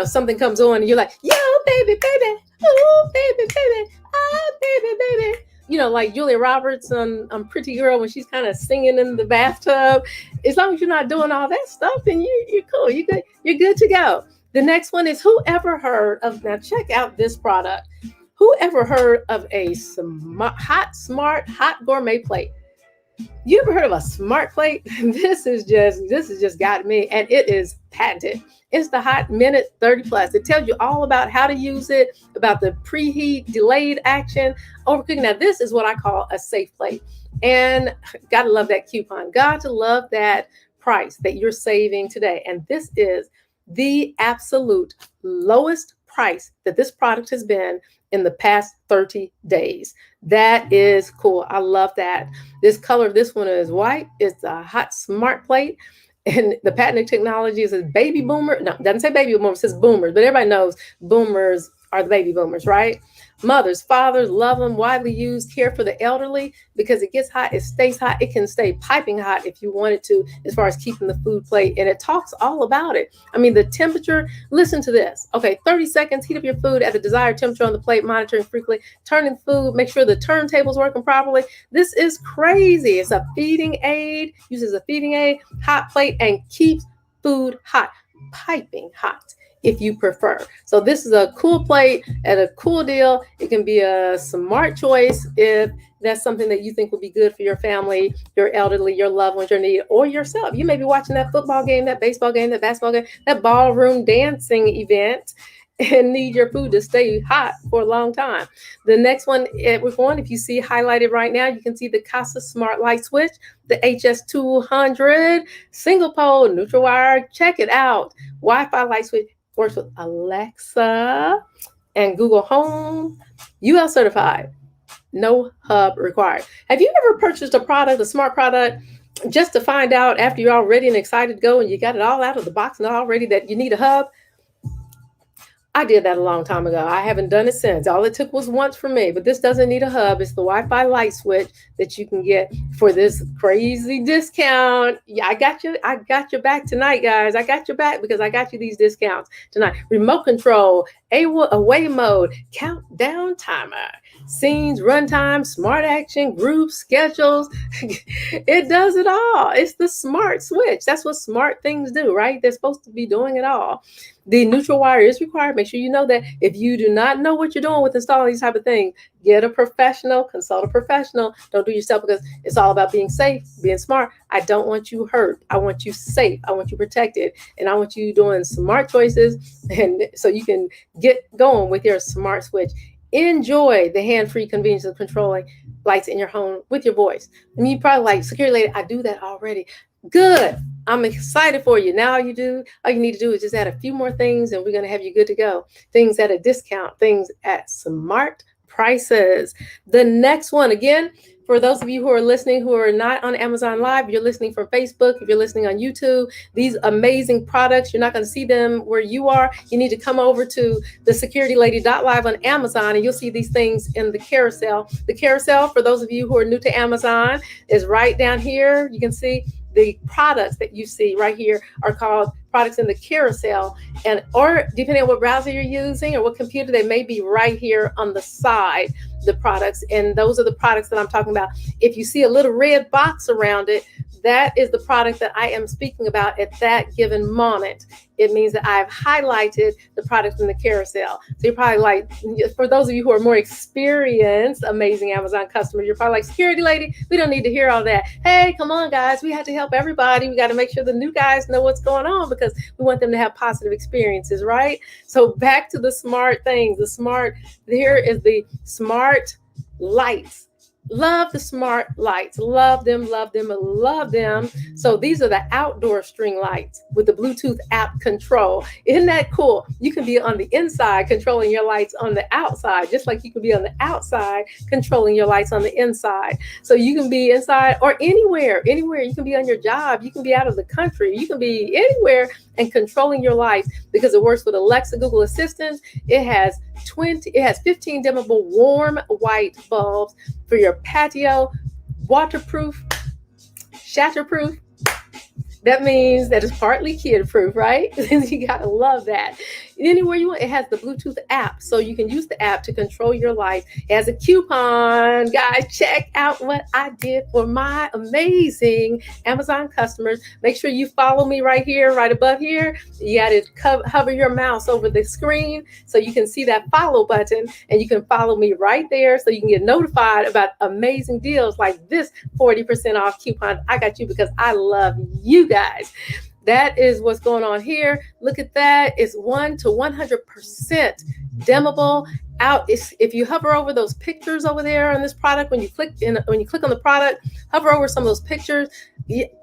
something comes on and you're like, yo, baby, baby, oh, baby, baby, oh, baby, baby. Like Julia Roberts on Pretty Girl when she's kind of singing in the bathtub. As long as you're not doing all that stuff, then you're cool. You're good to go. The next one is whoever heard of, now check out this product. Whoever heard of a smart gourmet plate? You ever heard of a smart plate? This is just got me, and it is patented. It's the Hot Minute 30 Plus. It tells you all about how to use it, about the preheat, delayed action, overcooking. Now, this is what I call a safe plate. And gotta love that coupon. Got to love that price that you're saving today. And this is the absolute lowest price that this product has been in the past 30 days. That is cool. I love that. This color of this one is white. It's a hot smart plate. And the patented technology is baby boomer. No, it doesn't say baby boomers, it says boomers, but everybody knows boomers are the baby boomers, right? Mothers, fathers, love them, widely used, care for the elderly because it gets hot, it stays hot. It can stay piping hot if you wanted to, as far as keeping the food plate. And it talks all about it. I mean, the temperature, listen to this. Okay, 30 seconds, heat up your food at the desired temperature on the plate, monitoring frequently, turning food, make sure the turntable's working properly. This is crazy. It's a feeding aid, uses a feeding aid, hot plate, and keeps food hot, piping hot, if you prefer. So this is a cool plate at a cool deal. It can be a smart choice if that's something that you think would be good for your family, your elderly, your loved ones, your need, or yourself. You may be watching that football game, that baseball game, that basketball game, that ballroom dancing event, and need your food to stay hot for a long time. The next one we're going, if you see highlighted right now, you can see the Casa Smart Light Switch, the HS200 single pole neutral wire. Check it out. Wi-Fi light switch works with Alexa and Google Home. UL certified. No hub required. Have you ever purchased a product, a smart product, just to find out after you're all ready and excited to go and you got it all out of the box and already that you need a hub? I did that a long time ago. I haven't done it since. All it took was once for me, but this doesn't need a hub. It's the Wi-Fi light switch that you can get for this crazy discount. Yeah, I got you. I got your back tonight, guys. I got your back because I got you these discounts tonight. Remote control, away mode, countdown timer, scenes, runtime, smart action, groups, schedules. It does it all. It's the smart switch. That's what smart things do, right? They're supposed to be doing it all. The neutral wire is required. Make sure you know that. If you do not know what you're doing with installing these type of things, get a professional, consult a professional. Don't do yourself because it's all about being safe, being smart. I don't want you hurt. I want you safe. I want you protected. And I want you doing smart choices. And so you can get going with your smart switch. Enjoy the hands-free convenience of controlling lights in your home with your voice. And you probably like, security lady, I do that already. Good. I'm excited for you. Now all you need to do is just add a few more things and we're going to have you good to go. Things at a discount, things at smart prices. The next one, again, for those of you who are listening, who are not on Amazon Live, you're listening from Facebook, if you're listening on YouTube, these amazing products, you're not going to see them where you are. You need to come over to the securitylady.live on Amazon and you'll see these things in the carousel. The carousel, for those of you who are new to Amazon, is right down here. You can see the products that you see right here are called products in the carousel, and or depending on what browser you're using or what computer, they may be right here on the side, the products, and those are the products that I'm talking about. If you see a little red box around it, that is the product that I am speaking about at that given moment. It means that I've highlighted the products in the carousel. So you're probably like, for those of you who are more experienced, amazing Amazon customers, you're probably like, security lady, we don't need to hear all that. Hey, come on, guys. We have to help everybody. We got to make sure the new guys know what's going on because we want them to have positive experiences, right? So back to the smart things. Here is the smart lights. Love the smart lights. Love them, love them, love them. So these are the outdoor string lights with the Bluetooth app control. Isn't that cool? You can be on the inside controlling your lights on the outside, just like you can be on the outside controlling your lights on the inside. So you can be inside or anywhere. You can be on your job. You can be out of the country. You can be anywhere and controlling your lights because it works with Alexa, Google Assistant. It has 15 dimmable warm white bulbs for your patio, waterproof, shatterproof. That means that it's partly kid-proof, right? You gotta love that. Anywhere you want, it has the Bluetooth app, so you can use the app to control your light. It has a coupon. Guys, check out what I did for my amazing Amazon customers. Make sure you follow me right here, right above here. You gotta hover your mouse over the screen so you can see that follow button, and you can follow me right there so you can get notified about amazing deals like this 40% off coupon. I got you because I love you guys. That is what's going on here. Look at that. It's 1 to 100% dimmable out. If you hover over those pictures over there on this product, when you click on the product, hover over some of those pictures.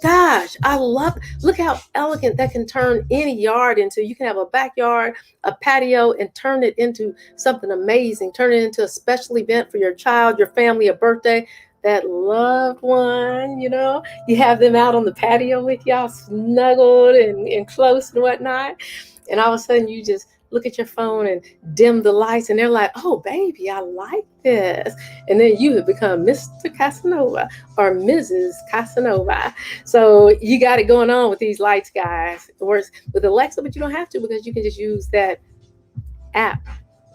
Gosh, I love. Look how elegant that can turn any yard into. You can have a backyard, a patio, and turn it into something amazing. Turn it into a special event for your child, your family, a birthday. That loved one, you have them out on the patio with y'all snuggled and close and whatnot. And all of a sudden you just look at your phone and dim the lights and they're like, oh, baby, I like this. And then you have become Mr. Casanova or Mrs. Casanova. So you got it going on with these lights, guys. It works with Alexa, but you don't have to because you can just use that app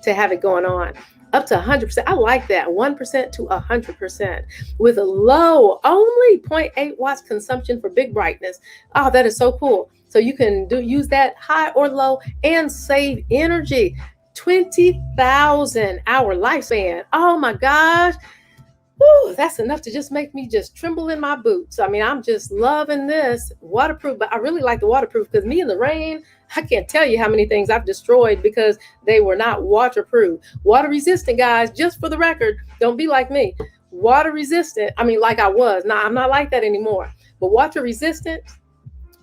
to have it going on. Up to 100%. I like that. 1% to 100% with a low, only 0.8 watts consumption for big brightness. Oh, that is so cool. So you can use that high or low and save energy. 20,000 hour lifespan. Oh my gosh. Whew, that's enough to just make me just tremble in my boots. I mean, I'm just loving this waterproof, but I really like the waterproof because me in the rain, I can't tell you how many things I've destroyed because they were not waterproof. Water resistant, guys, just for the record, don't be like me. Water resistant, I mean, like I was. Now, I'm not like that anymore. But water resistant,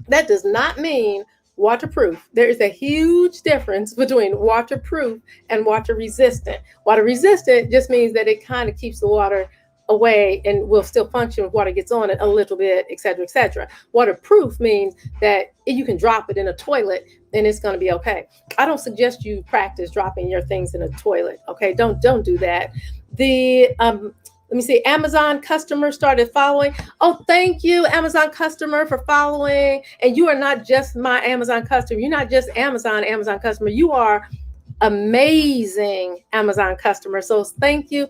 that does not mean waterproof. There is a huge difference between waterproof and water resistant. Water resistant just means that it kind of keeps the water away and will still function if water gets on it a little bit, et cetera, et cetera. Waterproof means that you can drop it in a toilet and it's going to be okay. I don't suggest you practice dropping your things in a toilet. Okay, don't do that. The let me see, Amazon customer started following. Oh, thank you, Amazon customer, for following. And you are not just my Amazon customer. You're not just Amazon customer. You are amazing Amazon customer. So thank you.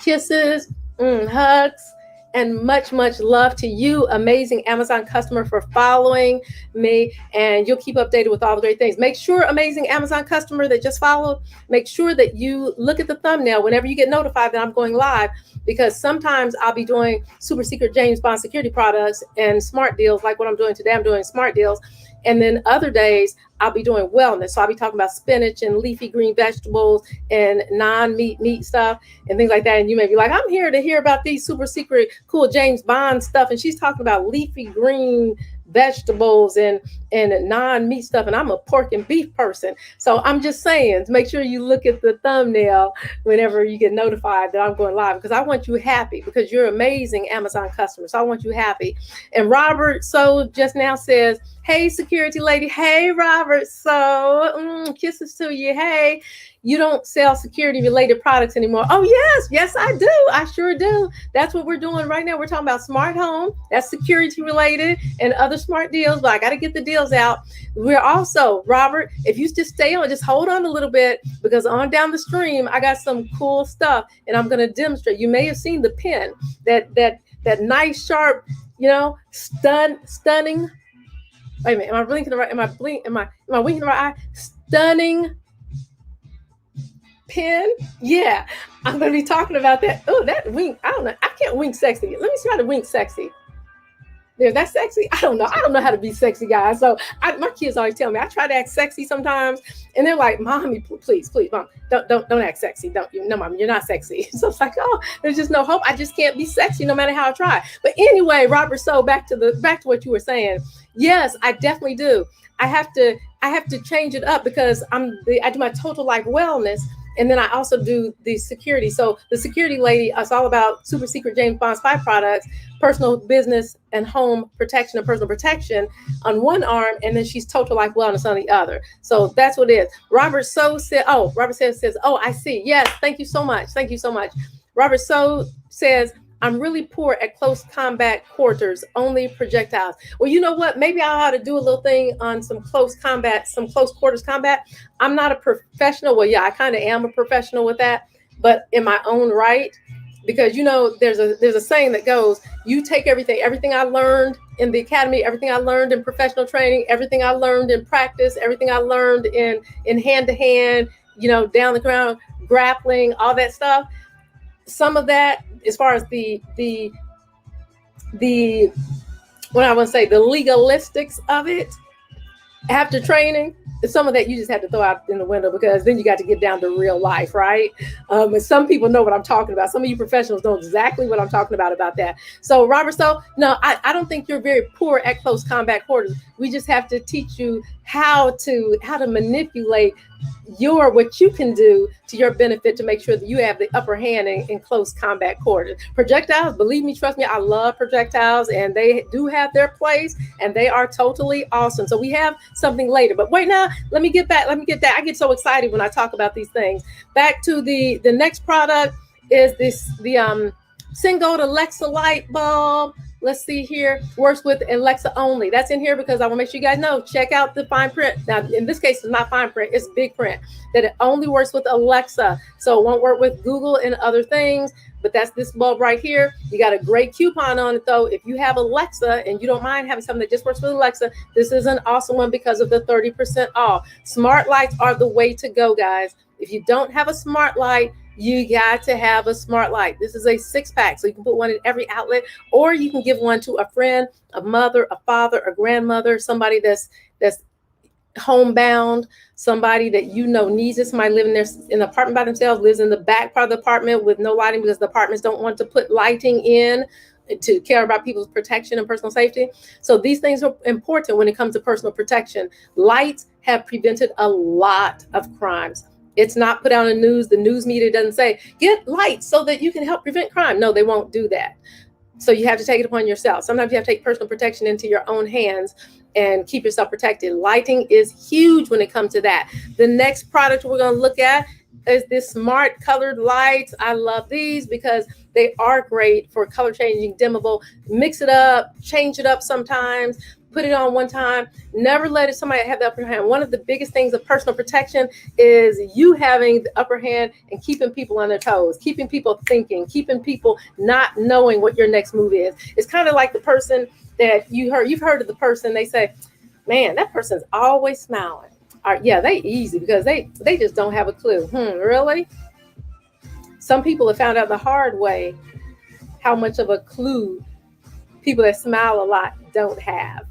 Kisses, hugs, and much love to you, amazing Amazon customer, for following me. And you'll keep updated with all the great things. Make sure, amazing Amazon customer that just followed, make sure that you look at the thumbnail whenever you get notified that I'm going live, because sometimes I'll be doing super secret James Bond security products and smart deals like what I'm doing today. I'm doing smart deals. And then other days I'll be doing wellness. So I'll be talking about spinach and leafy green vegetables and non-meat stuff and things like that. And you may be like, I'm here to hear about these super secret, cool James Bond stuff. And she's talking about leafy green vegetables and non-meat stuff. And I'm a pork and beef person. So I'm just saying, make sure you look at the thumbnail whenever you get notified that I'm going live, because I want you happy, because you're amazing Amazon customers. So I want you happy. And Robert So just now says, hey, security lady. Hey, Robert. So kisses to you. Hey, you don't sell security related products anymore. Oh, yes, I do. I sure do. That's what we're doing right now. We're talking about smart home. That's security related and other smart deals, but I got to get the deals out. We're also, Robert, if you just stay on, just hold on a little bit, because on down the stream, I got some cool stuff and I'm going to demonstrate. You may have seen the pen, that nice, sharp, stunning. Wait a minute. Am I blinking the right? Am I winking the right eye? Stunning pen. Yeah, I'm going to be talking about that. Oh, that wink. I don't know. I can't wink sexy. Let me try to wink sexy. There's that sexy. I don't know how to be sexy, guys. So my kids always tell me I try to act sexy sometimes, and they're like, "Mommy, please, mom, don't act sexy. No, mom, you're not sexy." So it's like, oh, there's just no hope. I just can't be sexy no matter how I try. But anyway, Robert, so back to what you were saying. Yes, I definitely do. I have to change it up, because I do my total life wellness. And then I also do the security. So the security lady, it's all about super secret James Bond spy products, personal, business, and home protection and personal protection on one arm. And then she's total life wellness on the other. So that's what it is. Robert says, oh, I see. Yes. Thank you so much. Robert So says, I'm really poor at close combat quarters, only projectiles. Well, you know what? Maybe I ought to do a little thing on some close quarters combat. I'm not a professional. Well, yeah, I kind of am a professional with that, but in my own right, because there's a saying that goes, you take everything I learned in the academy, everything I learned in professional training, everything I learned in practice, everything I learned in hand-to-hand, down the ground, grappling, all that stuff. Some of that, as far as the what I want to say, the legalistics of it after training, some of that you just had to throw out in the window, because then you got to get down to real life, right? And some people know what I'm talking about. Some of you professionals know exactly what I'm talking about that. So Robert, no, I don't think you're very poor at close combat quarters. We just have to teach you how to manipulate what you can do to your benefit to make sure that you have the upper hand in close combat quarters. Projectiles, believe me, trust me, I love projectiles, and they do have their place, and they are totally awesome. So we have something later, but wait, now let me get that. I get so excited when I talk about these things. Back to the next product is the Syngold Alexa light bulb. Let's see here. Works with Alexa only. That's in here because I want to make sure you guys know. Check out the fine print. Now, in this case, it's not fine print. It's big print. That it only works with Alexa. So it won't work with Google and other things. But that's this bulb right here. You got a great coupon on it, though. If you have Alexa and you don't mind having something that just works with Alexa, this is an awesome one because of the 30% off. Smart lights are the way to go, guys. If you don't have a smart light, you got to have a smart light. This is a 6-pack, so you can put one in every outlet, or you can give one to a friend, a mother, a father, a grandmother, somebody that's homebound, somebody that you know needs it, somebody living there in an apartment by themselves, lives in the back part of the apartment with no lighting because the apartments don't want to put lighting in to care about people's protection and personal safety. So these things are important when it comes to personal protection. Lights have prevented a lot of crimes. It's not put out in the news. The news media doesn't say, get lights so that you can help prevent crime. No, they won't do that. So you have to take it upon yourself. Sometimes you have to take personal protection into your own hands and keep yourself protected. Lighting is huge when it comes to that. The next product we're going to look at is this smart colored lights. I love these because they are great for color changing, dimmable. Mix it up, change it up sometimes. Put it on one time. Never let somebody have the upper hand. One of the biggest things of personal protection is you having the upper hand and keeping people on their toes, keeping people thinking, keeping people not knowing what your next move is. It's kind of like the person that you've heard of the person, they say, man, that person's always smiling. Yeah, they easy because they just don't have a clue. Really? Some people have found out the hard way how much of a clue people that smile a lot don't have.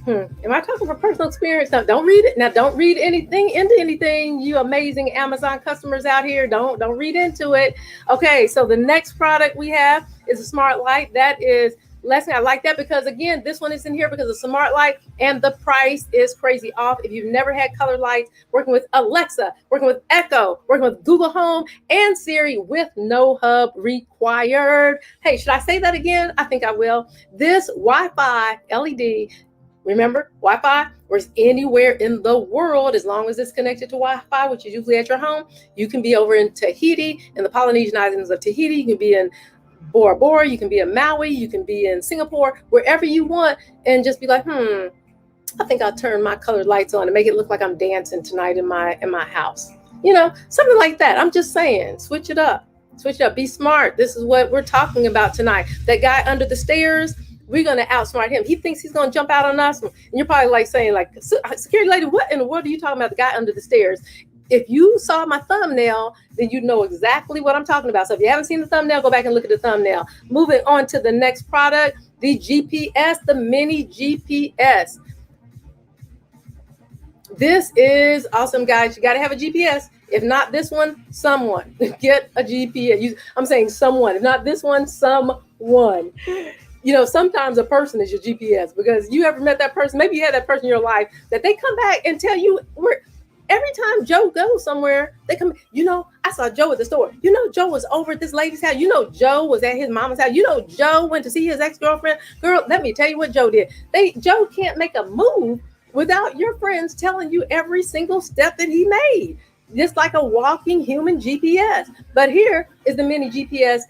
Am I talking from personal experience? No, don't read it. Now, don't read anything into anything. You amazing Amazon customers out here, don't read into it. Okay, so the next product we have is a smart light. That is Leslie. I like that because again, this one is in here because of smart light, and the price is crazy off. If you've never had color lights, working with Alexa, working with Echo, working with Google Home and Siri with no hub required. Hey, should I say that again? I think I will. This Wi-Fi LED. Remember, Wi-Fi works anywhere in the world as long as it's connected to Wi-Fi, which is usually at your home. You can be over in Tahiti, in the Polynesian islands of Tahiti. You can be in Bora Bora. You can be in Maui. You can be in Singapore, wherever you want, and just be like, I think I'll turn my colored lights on and make it look like I'm dancing tonight in my house. You know, something like that. I'm just saying, switch it up. Switch it up. Be smart. This is what we're talking about tonight. That guy under the stairs, we're going to outsmart him. He thinks he's going to jump out on us. And you're probably like saying, like, security lady, what in the world are you talking about? The guy under the stairs. If you saw my thumbnail, then you know exactly what I'm talking about. So if you haven't seen the thumbnail, go back and look at the thumbnail. Moving on to the next product, the GPS, the mini GPS. This is awesome, guys. You got to have a GPS. If not this one, someone. Get a GPS. I'm saying someone. If not this one, someone. You know, sometimes a person is your GPS because you ever met that person, maybe you had that person in your life that they come back and tell you every time Joe goes somewhere, they come, I saw Joe at the store. Joe was over at this lady's house. Joe was at his mama's house. Joe went to see his ex-girlfriend. Girl, let me tell you what Joe did. Joe can't make a move without your friends telling you every single step that he made. Just like a walking human GPS. But here is the mini GPS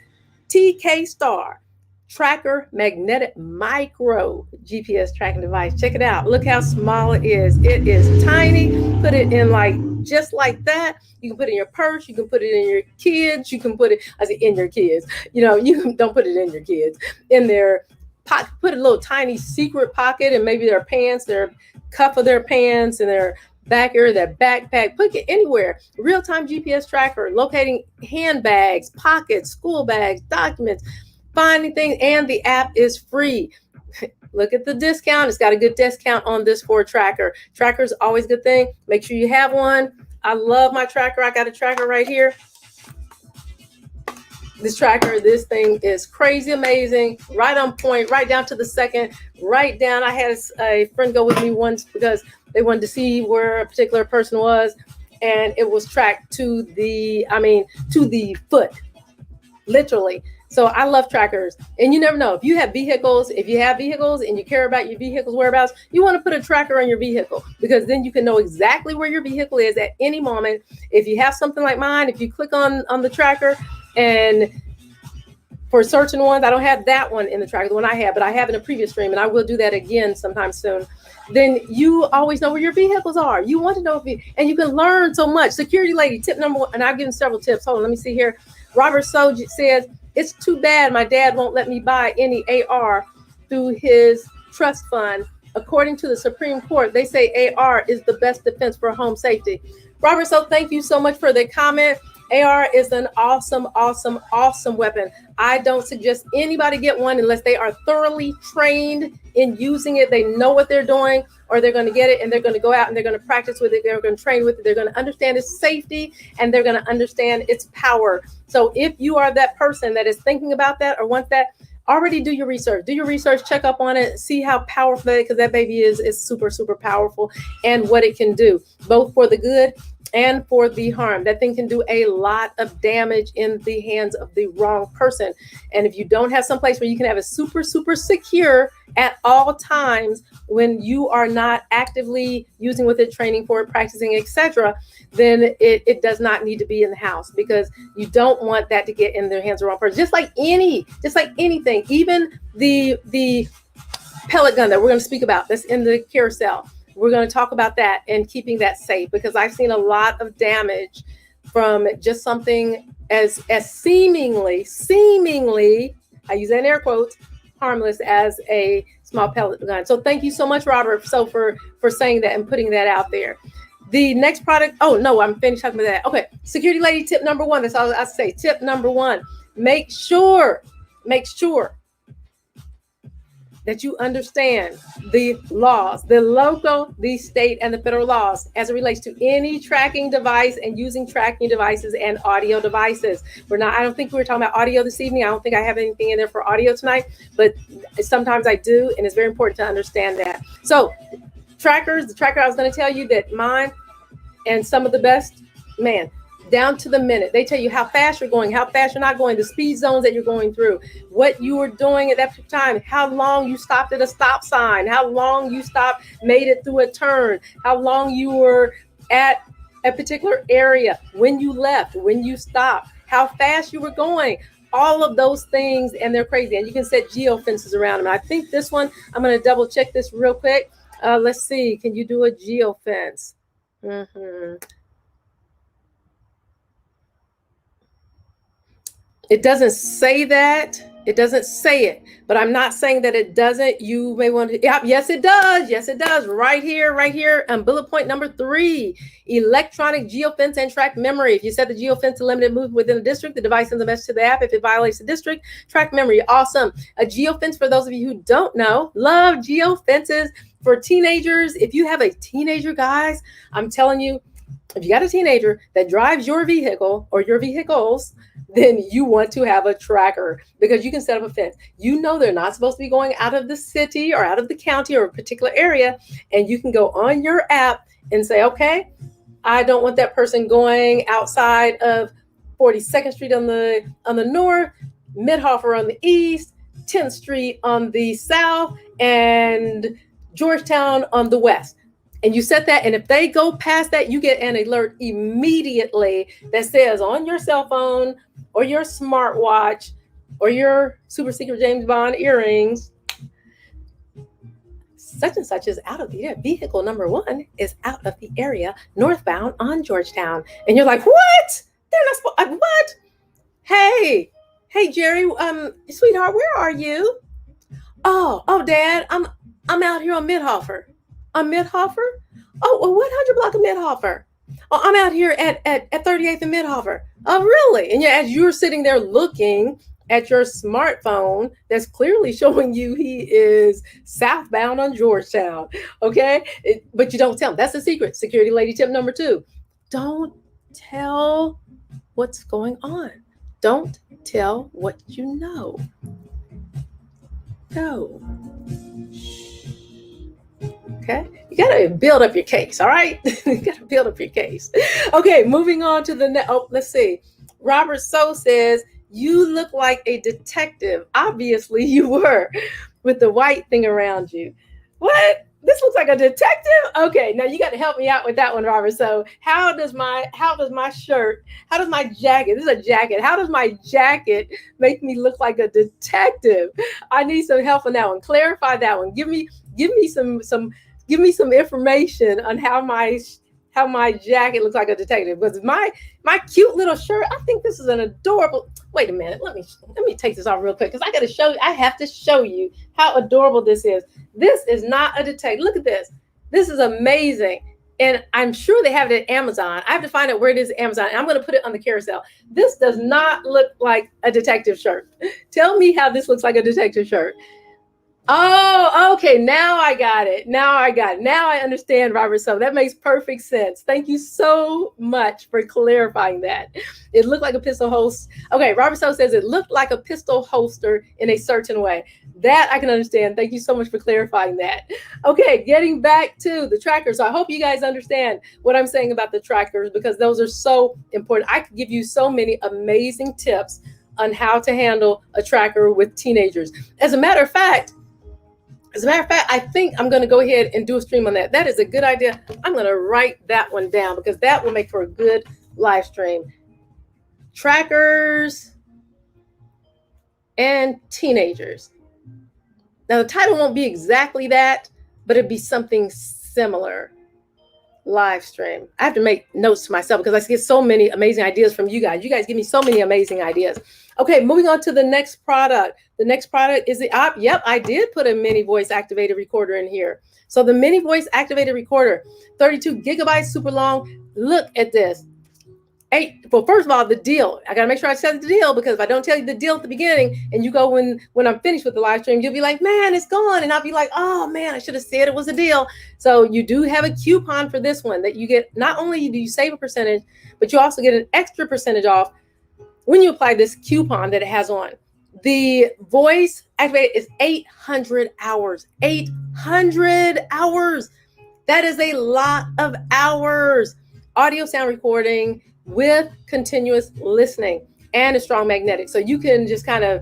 TK Star. Tracker magnetic micro GPS tracking device. Check it out. Look how small it is. It is tiny. Put it in just like that. You can put it in your purse. You can put it in your kids. You can put it, in your kids. Don't put it in your kids. In their pocket. Put a little tiny secret pocket and maybe their pants, their cuff of their pants and their back area, their backpack. Put it anywhere. Real-time GPS tracker. Locating handbags, pockets, school bags, documents. Finding things, and the app is free. Look at the discount. It's got a good discount on this for a tracker. Tracker is always a good thing. Make sure you have one. I love my tracker. I got a tracker right here. This tracker, this thing is crazy amazing, right on point, right down to the second, right down. I had a friend go with me once because they wanted to see where a particular person was, and it was tracked to the foot, literally. So I love trackers, and you never know if you have vehicles and you care about your vehicle's whereabouts, you want to put a tracker on your vehicle because then you can know exactly where your vehicle is at any moment. If you have something like mine, if you click on the tracker, and for certain ones, I don't have that one in the tracker, the one I have, but I have in a previous stream, and I will do that again sometime soon. Then you always know where your vehicles are. You want to know and you can learn so much. Security lady, tip number one, and I've given several tips. Hold on, let me see here. Robert Soj says, it's too bad my dad won't let me buy any AR through his trust fund. According to the Supreme Court, they say AR is the best defense for home safety. Robert, so thank you so much for the comment. AR is an awesome, awesome, awesome weapon. I don't suggest anybody get one unless they are thoroughly trained in using it. They know what they're doing, or they're going to get it and they're going to go out and they're going to practice with it. They're going to train with it. They're going to understand its safety and they're going to understand its power. So if you are that person that is thinking about that or wants that, already do your research. Do your research, check up on it, see how powerful that, because that baby is super, super powerful, and what it can do, both for the good and for the harm. That thing can do a lot of damage in the hands of the wrong person. And if you don't have some place where you can have it super, super secure at all times when you are not actively using with it, training for it, practicing, etc., then it does not need to be in the house, because you don't want that to get in the hands of the wrong person. Just like anything, even the pellet gun that we're going to speak about that's in the carousel. We're going to talk about that and keeping that safe, because I've seen a lot of damage from just something as seemingly, I use that in air quotes, harmless as a small pellet gun. So thank you so much, Robert, for saying that and putting that out there. The next product, oh no, I'm finished talking about that. Okay, security lady tip number one. That's all I say. Tip number one, make sure that you understand the laws, the local, the state, and the federal laws as it relates to any tracking device and using tracking devices and audio devices. I don't think we were talking about audio this evening. I don't think I have anything in there for audio tonight, but sometimes I do, and it's very important to understand that. So trackers, the tracker I was going to tell you that mine and some of the best, man, down to the minute. They tell you how fast you're going, how fast you're not going, the speed zones that you're going through, what you were doing at that time, how long you stopped at a stop sign, how long you stopped, made it through a turn, how long you were at a particular area, when you left, when you stopped, how fast you were going, all of those things, and they're crazy. And you can set geo fences around them. I think this one, I'm going to double check this real quick. Let's see. Can you do a geo fence? It doesn't say that. It doesn't say it, but I'm not saying that it doesn't. You may want to, yes, it does. Yes, it does. Right here. Bullet point number 3, electronic geofence and track memory. If you set the geofence to limited movement within the district, the device sends a message to the app. If it violates the district, track memory. Awesome. A geofence, for those of you who don't know, love geofences for teenagers. If you have a teenager, guys, I'm telling you, if you got a teenager that drives your vehicle or your vehicles, then you want to have a tracker, because you can set up a fence. You know they're not supposed to be going out of the city or out of the county or a particular area, and you can go on your app and say, okay, I don't want that person going outside of 42nd Street on the north, Midhofer on the east, 10th Street on the south, and Georgetown on the west. And you set that, and if they go past that, you get an alert immediately that says on your cell phone or your smartwatch or your super secret James Bond earrings, such and such is out of the area. Vehicle number 1 is out of the area, northbound on Georgetown. And you're like, what? They're not supposed. What? Hey, Jerry, sweetheart, where are you? Oh, Dad, I'm out here on Midhofer. On Midhofer? Oh, well, what 100 block of Midhofer? Oh, I'm out here at 38th and Midhofer. Oh, really? And as you're sitting there looking at your smartphone, that's clearly showing you he is southbound on Georgetown. Okay? But you don't tell him. That's the secret. Security lady tip number 2. Don't tell what's going on. Don't tell what you know. No. Okay, you gotta build up your case, all right? You gotta build up your case. Okay, moving on to the next. Oh, let's see. Robert So says, you look like a detective. Obviously, you were, with the white thing around you. What? This looks like a detective? Okay, now you got to help me out with that one, Robert. So how does my shirt, how does my jacket, this is a jacket, how does my jacket make me look like a detective? I need some help on that one. Clarify that one. Give me some information on how my jacket looks like a detective. Because my cute little shirt, I think this is an adorable. Wait a minute, let me take this off real quick, because I have to show you how adorable this is. This is not a detective. Look at this. This is amazing. And I'm sure they have it at Amazon. I have to find out where it is at Amazon. And I'm going to put it on the carousel. This does not look like a detective shirt. Tell me how this looks like a detective shirt. Oh, okay. Now I got it. Now I understand, Robert. So that makes perfect sense. Thank you so much for clarifying that. It looked like a pistol holster. Okay, Robert So says it looked like a pistol holster in a certain way. That I can understand. Thank you so much for clarifying that. Okay, getting back to the trackers. So I hope you guys understand what I'm saying about the trackers, because those are so important. I could give you so many amazing tips on how to handle a tracker with teenagers. As a matter of fact, I think I'm going to go ahead and do a stream on that. That is a good idea. I'm going to write that one down because that will make for a good live stream. Trackers and teenagers. Now, the title won't be exactly that, but it'd be something similar. Live stream. I have to make notes to myself because I get so many amazing ideas from you guys. You guys give me so many amazing ideas. Okay, moving on to the next product. The next product is the app. Yep, I did put a mini voice activated recorder in here. So the mini voice activated recorder, 32 gigabytes, super long. Look at this. Well, first of all, the deal. I got to make sure I said the deal, because if I don't tell you the deal at the beginning and you go when I'm finished with the live stream, you'll be like, man, it's gone. And I'll be like, oh, man, I should have said it was a deal. So you do have a coupon for this one that you get. Not only do you save a percentage, but you also get an extra percentage off when you apply this coupon that it has on. The voice activated is 800 hours. 800 hours. That is a lot of hours. Audio sound recording with continuous listening and a strong magnetic. So you can just kind of,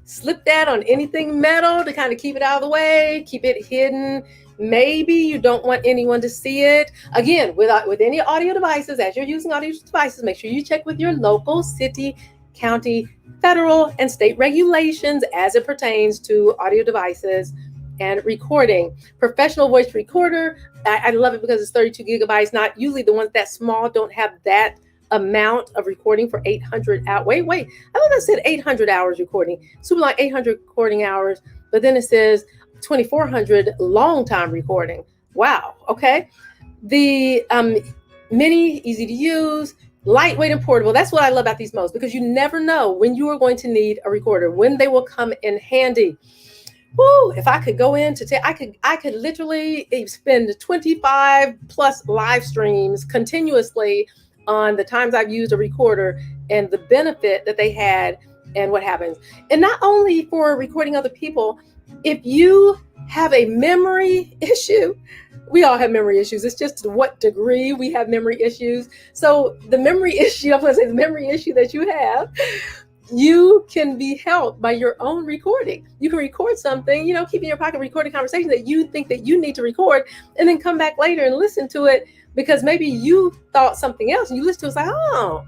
slip that on anything metal to kind of keep it out of the way, keep it hidden. Maybe you don't want anyone to see it. Again, with any audio devices, as you're using audio devices, make sure you check with your local city, county, federal, and state regulations as it pertains to audio devices and recording. Professional voice recorder, I love it because it's 32 gigabytes. Not usually the ones that small don't have that amount of recording for 800 hours. Wait, I thought I said 800 hours recording. Super long 800 recording hours, but then it says 2,400 long time recording. Wow. Okay. The mini, easy to use, lightweight and portable. That's what I love about these most, because you never know when you are going to need a recorder, when they will come in handy. Woo, if I could go in to I could literally spend 25 plus live streams continuously on the times I've used a recorder and the benefit that they had and what happens. And not only for recording other people, if you have a memory issue, we all have memory issues. It's just to what degree we have memory issues. So the memory issue, I'm going to say the memory issue that you have, you can be helped by your own recording. You can record something, keep in your pocket, record a conversation that you think that you need to record, and then come back later and listen to it, because maybe you thought something else and you listen to it, it's like, oh,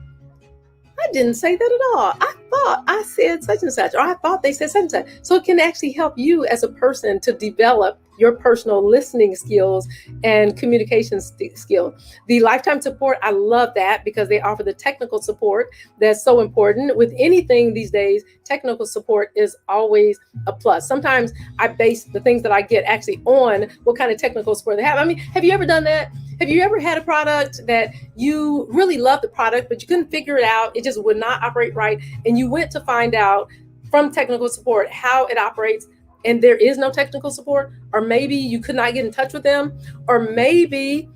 I didn't say that at all. I thought I said such and such, or I thought they said such and such. So it can actually help you as a person to develop your personal listening skills and communication skill. The lifetime support, I love that because they offer the technical support that's so important. With anything these days, technical support is always a plus. Sometimes I base the things that I get actually on what kind of technical support they have. I mean, have you ever done that? Have you ever had a product that you really loved the product, but you couldn't figure it out? It just would not operate right. And you went to find out from technical support how it operates, and there is no technical support, or maybe you could not get in touch with them, or maybe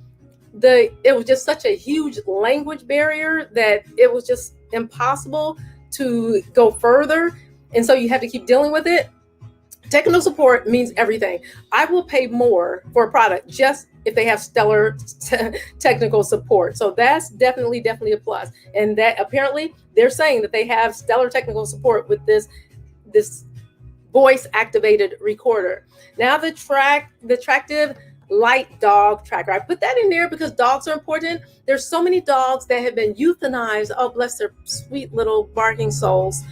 it was just such a huge language barrier that it was just impossible to go further. And so you have to keep dealing with it. Technical support means everything. I will pay more for a product just if they have stellar technical support. So that's definitely a plus. And that apparently they're saying that they have stellar technical support with this voice activated recorder. Now the Tractive Light Dog Tracker. I put that in there because dogs are important. There's so many dogs that have been euthanized. Oh, bless their sweet little barking souls,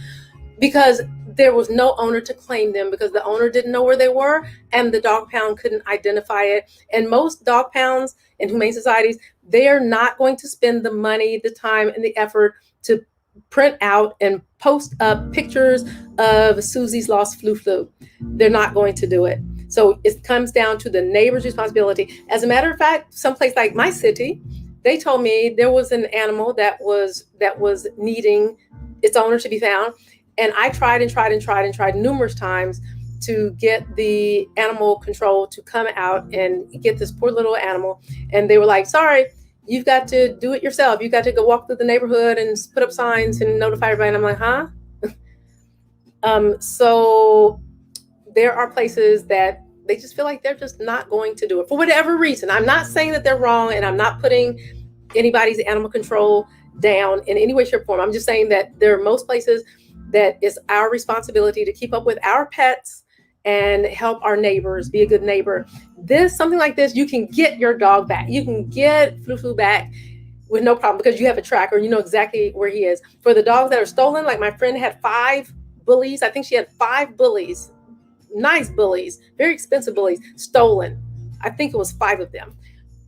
because there was no owner to claim them, because the owner didn't know where they were and the dog pound couldn't identify it. And most dog pounds in humane societies, they are not going to spend the money, the time, and the effort to print out and post up pictures of Susie's lost Flu. They're not going to do it. So it comes down to the neighbor's responsibility. As a matter of fact, someplace like my city, they told me there was an animal that was needing its owner to be found. And I tried numerous times to get the animal control to come out and get this poor little animal. And they were like, sorry, you've got to do it yourself. You got to go walk through the neighborhood and put up signs and notify everybody. And I'm like, huh? So there are places that they just feel like they're just not going to do it for whatever reason. I'm not saying that they're wrong, and I'm not putting anybody's animal control down in any way, shape, or form. I'm just saying that there are most places that it's our responsibility to keep up with our pets and help our neighbors, be a good neighbor. Something like this, you can get your dog back. You can get Flu back with no problem because you have a tracker. You know exactly where he is. For the dogs that are stolen, like my friend had 5 bullies. I think she had 5 bullies, nice bullies, very expensive bullies, stolen. I think it was 5 of them,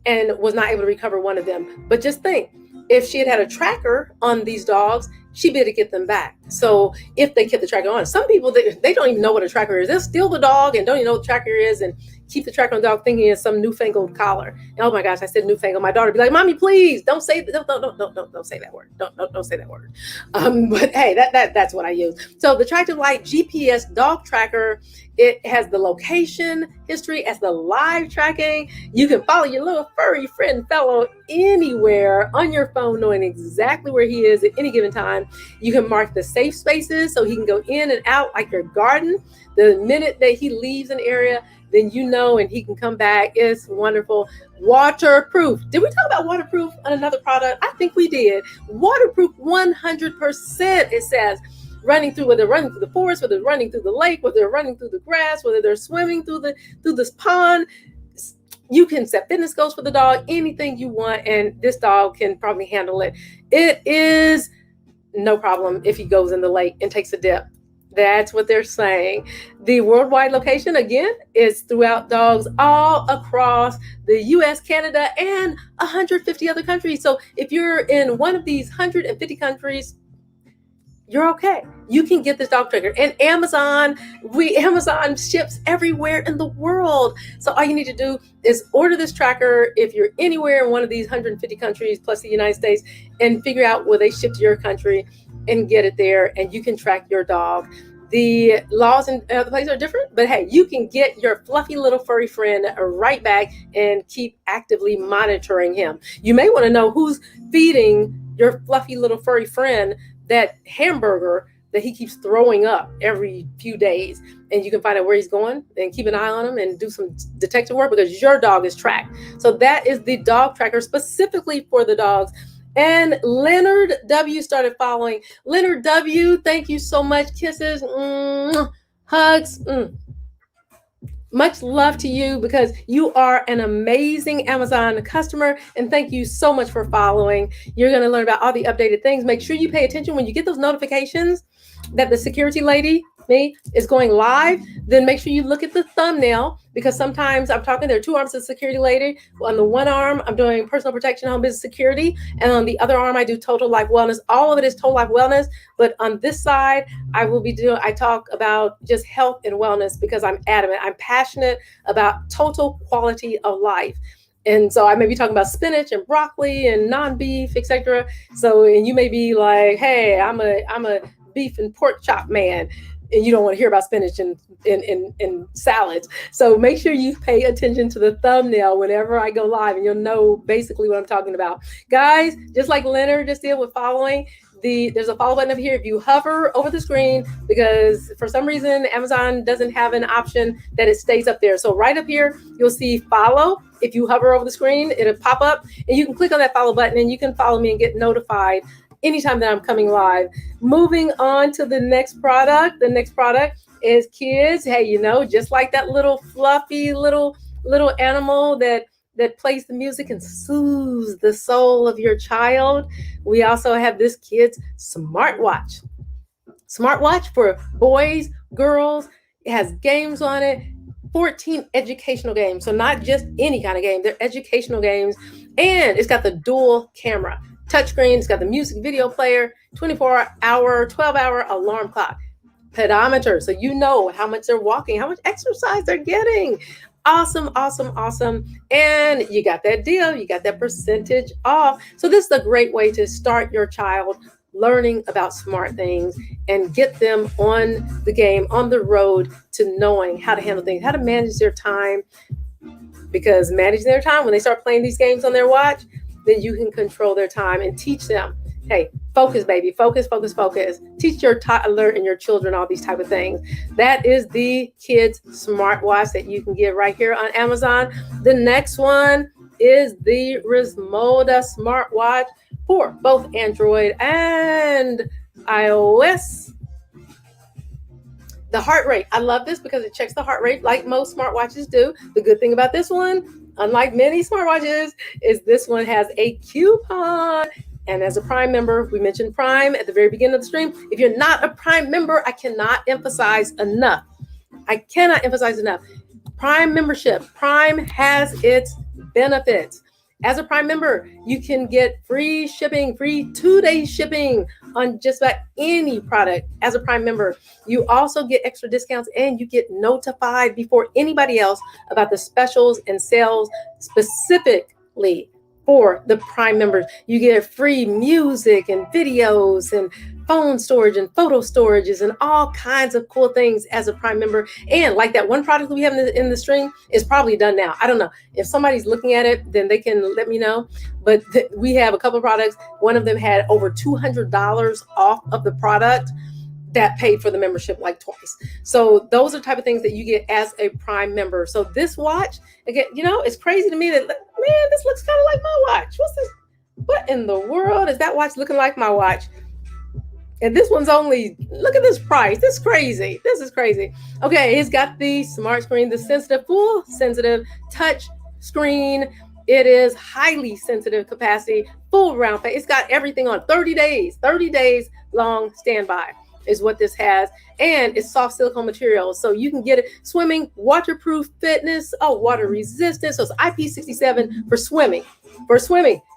and was not able to recover one of them. But just think, if she had a tracker on these dogs, she'd be able to get them back. So if they kept the tracker on, some people, they don't even know what a tracker is. They'll steal the dog and don't even know what the tracker is and keep the tracker on the dog thinking it's some newfangled collar. And oh my gosh, I said newfangled. My daughter would be like, Mommy, please don't say don't say that word. Don't say that word. But hey, that's what I use. So the Tractor Light GPS dog tracker, it has the location history as the live tracking. You can follow your little furry friend fellow anywhere on your phone, knowing exactly where he is at any given time. You can mark the safe spaces so he can go in and out like your garden. The minute that he leaves an area, then you know, and he can come back. It's wonderful. Waterproof. Did we talk about waterproof on another product? I think we did. Waterproof 100%, it says. Running through, whether they're running through the forest, whether they're running through the lake, whether they're running through the grass, whether they're swimming through this pond. You can set fitness goals for the dog, anything you want, and this dog can probably handle it. It is no problem if he goes in the lake and takes a dip. That's what they're saying. The worldwide location, again, is throughout dogs all across the US, Canada, and 150 other countries. So if you're in one of these 150 countries, you're okay. You can get this dog tracker. And Amazon ships everywhere in the world. So all you need to do is order this tracker if you're anywhere in one of these 150 countries plus the United States, and figure out where they ship to your country and get it there, and you can track your dog. The laws in other places are different, but hey, you can get your fluffy little furry friend right back and keep actively monitoring him. You may want to know who's feeding your fluffy little furry friend that hamburger that he keeps throwing up every few days, and you can find out where he's going and keep an eye on him and do some detective work because your dog is tracked. So that is the dog tracker specifically for the dogs. And Leonard W started following. Leonard W, thank you so much. Kisses, hugs. Much love to you because you are an amazing Amazon customer, and thank you so much for following. You're going to learn about all the updated things. Make sure you pay attention when you get those notifications that the security lady, me, is going live. Then make sure you look at the thumbnail, because sometimes I'm talking, there are 2 arms of security lady. On the one arm, I'm doing personal protection, home business security. And on the other arm, I do total life wellness. All of it is total life wellness. But on this side, I talk about just health and wellness because I'm adamant. I'm passionate about total quality of life. And so I may be talking about spinach and broccoli and non-beef, etc. So, and you may be like, hey, I'm a beef and pork chop man, and you don't want to hear about spinach and salads. So make sure you pay attention to the thumbnail whenever I go live, and you'll know basically what I'm talking about. Guys, just like Leonard just did with following, there's a follow button up here. If you hover over the screen, because for some reason Amazon doesn't have an option that it stays up there. So right up here, you'll see follow. If you hover over the screen, it'll pop up, and you can click on that follow button, and you can follow me and get notified anytime that I'm coming live. Moving on to the next product. The next product is kids. Hey, just like that little fluffy little animal that plays the music and soothes the soul of your child, we also have this kids smartwatch. Smartwatch for boys, girls. It has games on it. 14 educational games. So not just any kind of game. They're educational games. And it's got the dual camera. Touchscreen, it's got the music video player, 24-hour, 12-hour alarm clock. pedometer. So you know how much they're walking, how much exercise they're getting. Awesome, awesome, awesome. And you got that deal, you got that percentage off. So this is a great way to start your child learning about smart things and get them on the game, on the road to knowing how to handle things, how to manage their time. Because managing their time, when they start playing these games on their watch, then you can control their time and teach them, hey, focus, baby, focus, focus, focus. Teach your toddler and your children all these type of things. That is the kids smartwatch that you can get right here on Amazon. The next one is the Rismoda smartwatch for both Android and iOS. The heart rate. I love this because it checks the heart rate like most smartwatches do. The good thing about this one, unlike many smartwatches, is this one has a coupon. And as a Prime member, we mentioned Prime at the very beginning of the stream. If you're not a Prime member, I cannot emphasize enough. Prime membership. Prime has its benefits. As a Prime member, you can get free shipping, free 2-day shipping on just about any product. As a Prime member, you also get extra discounts and you get notified before anybody else about the specials and sales specifically for the Prime members. You get free music and videos and phone storage and photo storages and all kinds of cool things as a Prime member. And like that one product that we have in the stream is probably done now. I don't know. If somebody's looking at it, then they can let me know. But we have a couple of products. One of them had over $200 off of the product that paid for the membership like twice. So those are the type of things that you get as a Prime member. So this watch, again, it's crazy to me that, man, this looks kind of like my watch. What's this? What in the world is that watch looking like my watch? And this one's only, look at this price. This is crazy. Okay, it's got the smart screen, the full sensitive touch screen. It is highly sensitive capacity, full round face. It's got everything on 30 days long standby is what this has. And it's soft silicone material. So you can get it swimming, waterproof, fitness, water resistant. So it's IP67 for swimming.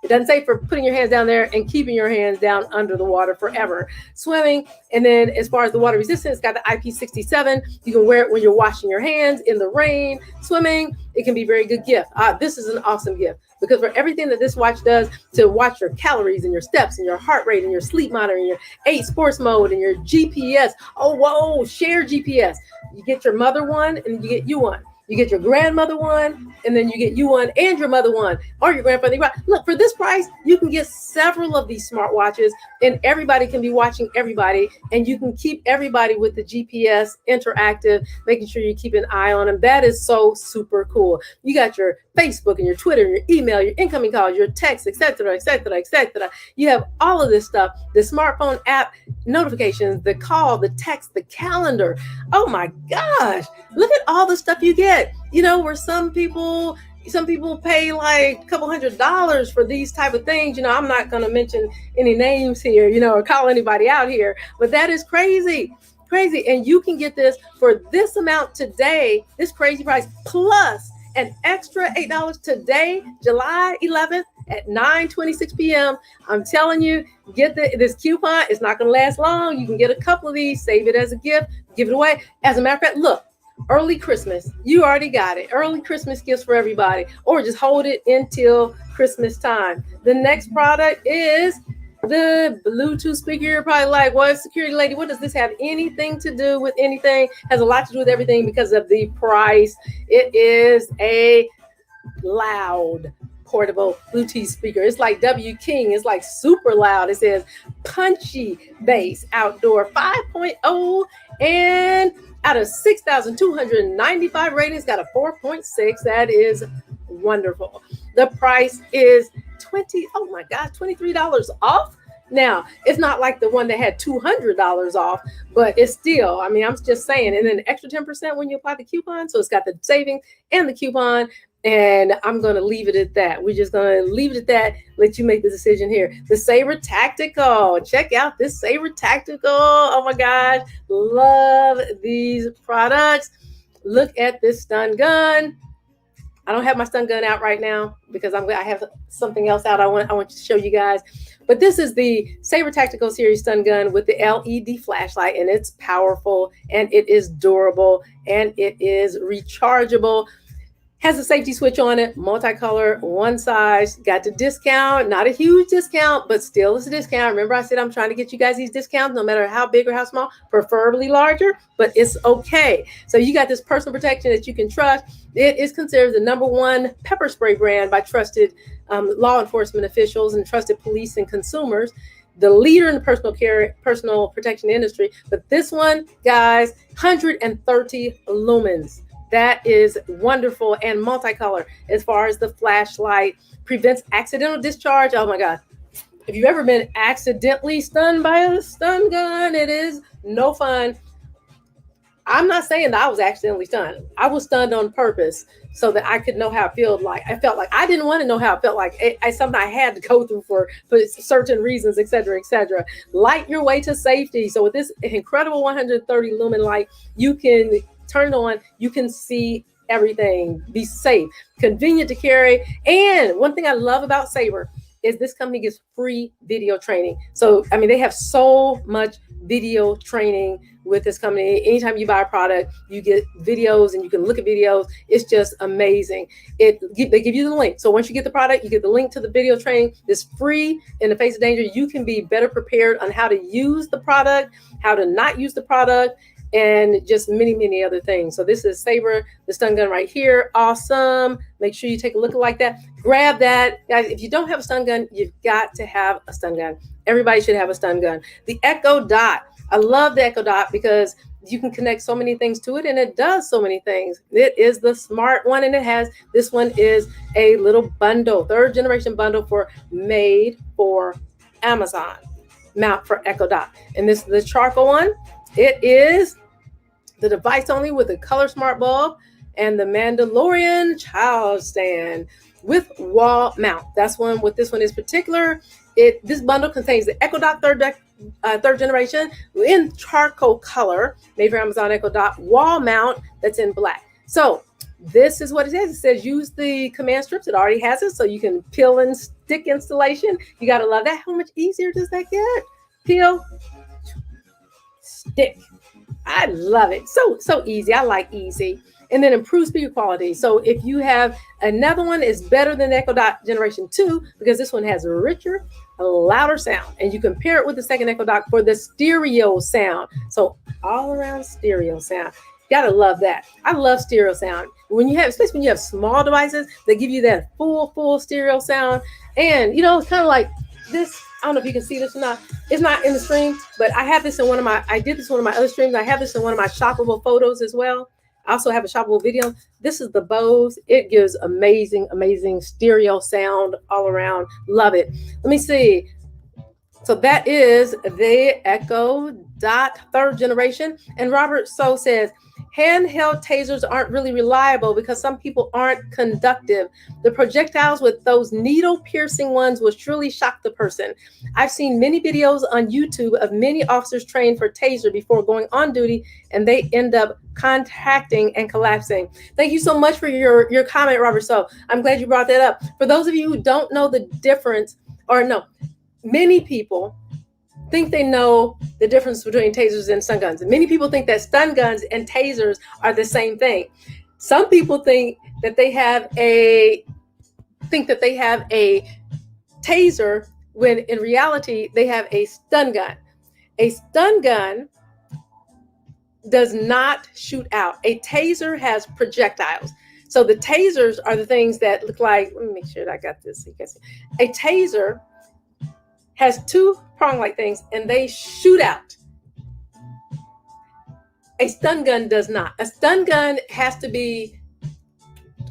It doesn't say for putting your hands down there and keeping your hands down under the water forever. Swimming. And then as far as the water resistance, it's got the IP67. You can wear it when you're washing your hands in the rain, swimming. It can be a very good gift. This is an awesome gift because for everything that this watch does to watch your calories and your steps and your heart rate and your sleep monitor and your 8 sports mode and your GPS. Share GPS. You get your mother one and you get you one. You get your grandmother one, and then you get you one and your mother one, or your grandfather. Look, for this price, you can get several of these smartwatches, and everybody can be watching everybody, and you can keep everybody with the GPS interactive, making sure you keep an eye on them. That is so super cool. You got your Facebook and your Twitter and your email, your incoming calls, your texts, etc., etc., etc. You have all of this stuff, the smartphone app notifications, the call, the text, the calendar. Oh my gosh, look at all the stuff you get. Where some people pay like a couple $100s for these type of things. I'm not going to mention any names here, or call anybody out here, but that is crazy. And you can get this for this amount today, this crazy price, plus an extra $8 today, July 11th at 9:26 p.m. I'm telling you, get this coupon. It's not going to last long. You can get a couple of these, save it as a gift, give it away. As a matter of fact, look, early Christmas, you already got it. Early Christmas gifts for everybody, or just hold it until Christmas time. The next product is the Bluetooth speaker. You're probably like, well, security lady, what does this have anything to do with anything? Has a lot to do with everything because of the price. It is a loud portable Bluetooth speaker. It's like W King. It's like super loud. It says punchy bass outdoor 5.0, and out of 6,295 ratings, got a 4.6. That is wonderful. The price is $23 off. Now, it's not like the one that had $200 off, but it's still, I'm just saying, and then extra 10% when you apply the coupon. So it's got the savings and the coupon, and I'm going to leave it at that. We're just going to leave it at that, let you make the decision here. The Saber Tactical. Check out this Saber Tactical. Oh my gosh, love these products. Look at this stun gun. I don't have my stun gun out right now because I have something else out I want to show you guys. But this is the Saber Tactical Series stun gun with the LED flashlight, and it's powerful and it is durable and it is rechargeable. Has a safety switch on it, multicolor, one size, got the discount, not a huge discount, but still it's a discount. Remember I said I'm trying to get you guys these discounts no matter how big or how small, preferably larger, but it's okay. So you got this personal protection that you can trust. It is considered the #1 pepper spray brand by trusted law enforcement officials and trusted police and consumers. The leader in the personal protection industry. But this one, guys, 130 lumens. That is wonderful and multicolor as far as the flashlight, prevents accidental discharge. Oh my God. If you've ever been accidentally stunned by a stun gun, it is no fun. I'm not saying that I was accidentally stunned. I was stunned on purpose so that I could know how it felt like. I felt like I didn't want to know how it felt like. It's something I had to go through for certain reasons, et cetera, et cetera. Light your way to safety. So with this incredible 130 lumen light, you can turn it on, you can see everything, be safe, convenient to carry. And one thing I love about Saber is this company gives free video training. So, I mean, they have so much video training with this company. Anytime you buy a product, you get videos and you can look at videos. It's just amazing. They give you the link. So once you get the product, you get the link to the video training. It's free. In the face of danger, you can be better prepared on how to use the product, how to not use the product, and just many, many other things. So this is Saber, the stun gun right here. Awesome. Make sure you take a look like that. Grab that. Guys, if you don't have a stun gun, you've got to have a stun gun. Everybody should have a stun gun. The Echo Dot. I love the Echo Dot because you can connect so many things to it and it does so many things. It is the smart one, and this one is a little bundle, 3rd generation bundle made for Amazon mount for Echo Dot. And this is the charcoal one. It is the device only with a color smart bulb and the Mandalorian child stand with wall mount. That's one. What this one is particular. This bundle contains the Echo Dot 3rd generation in charcoal color, made for Amazon Echo Dot wall mount that's in black. So this is what it says. It says use the command strips. It already has it, so you can peel and stick installation. You gotta love that. How much easier does that get? Peel, stick. I love it. So easy. I like easy. And then improve speaker quality. So if you have another one, is better than Echo Dot Generation 2 because this one has a richer, louder sound. And you compare it with the second Echo Dot for the stereo sound. So all around stereo sound. Gotta love that. I love stereo sound. Especially when you have small devices that give you that full stereo sound. And it's kind of like this. I don't know if you can see this or not. It's not in the stream, but I have this in I did this in one of my other streams. I have this in one of my shoppable photos as well. I also have a shoppable video. This is the Bose. It gives amazing stereo sound all around. Love it. Let me see. So that is the Echo Dot 3rd generation. And Robert So says, handheld tasers aren't really reliable because some people aren't conductive. The projectiles with those needle-piercing ones will surely shock the person. I've seen many videos on YouTube of many officers trained for taser before going on duty, and they end up contacting and collapsing. Thank you so much for your comment, Robert. So I'm glad you brought that up. For those of you who don't know the difference, many people think they know the difference between tasers and stun guns. And many people think that stun guns and tasers are the same thing. Some people think that they have a taser when in reality they have a stun gun. A stun gun does not shoot out. A taser has projectiles. So the tasers are the things that look like, let me make sure that I got this. So you guys see. A taser has 2 prong-like things, and they shoot out. A stun gun does not. A stun gun has to be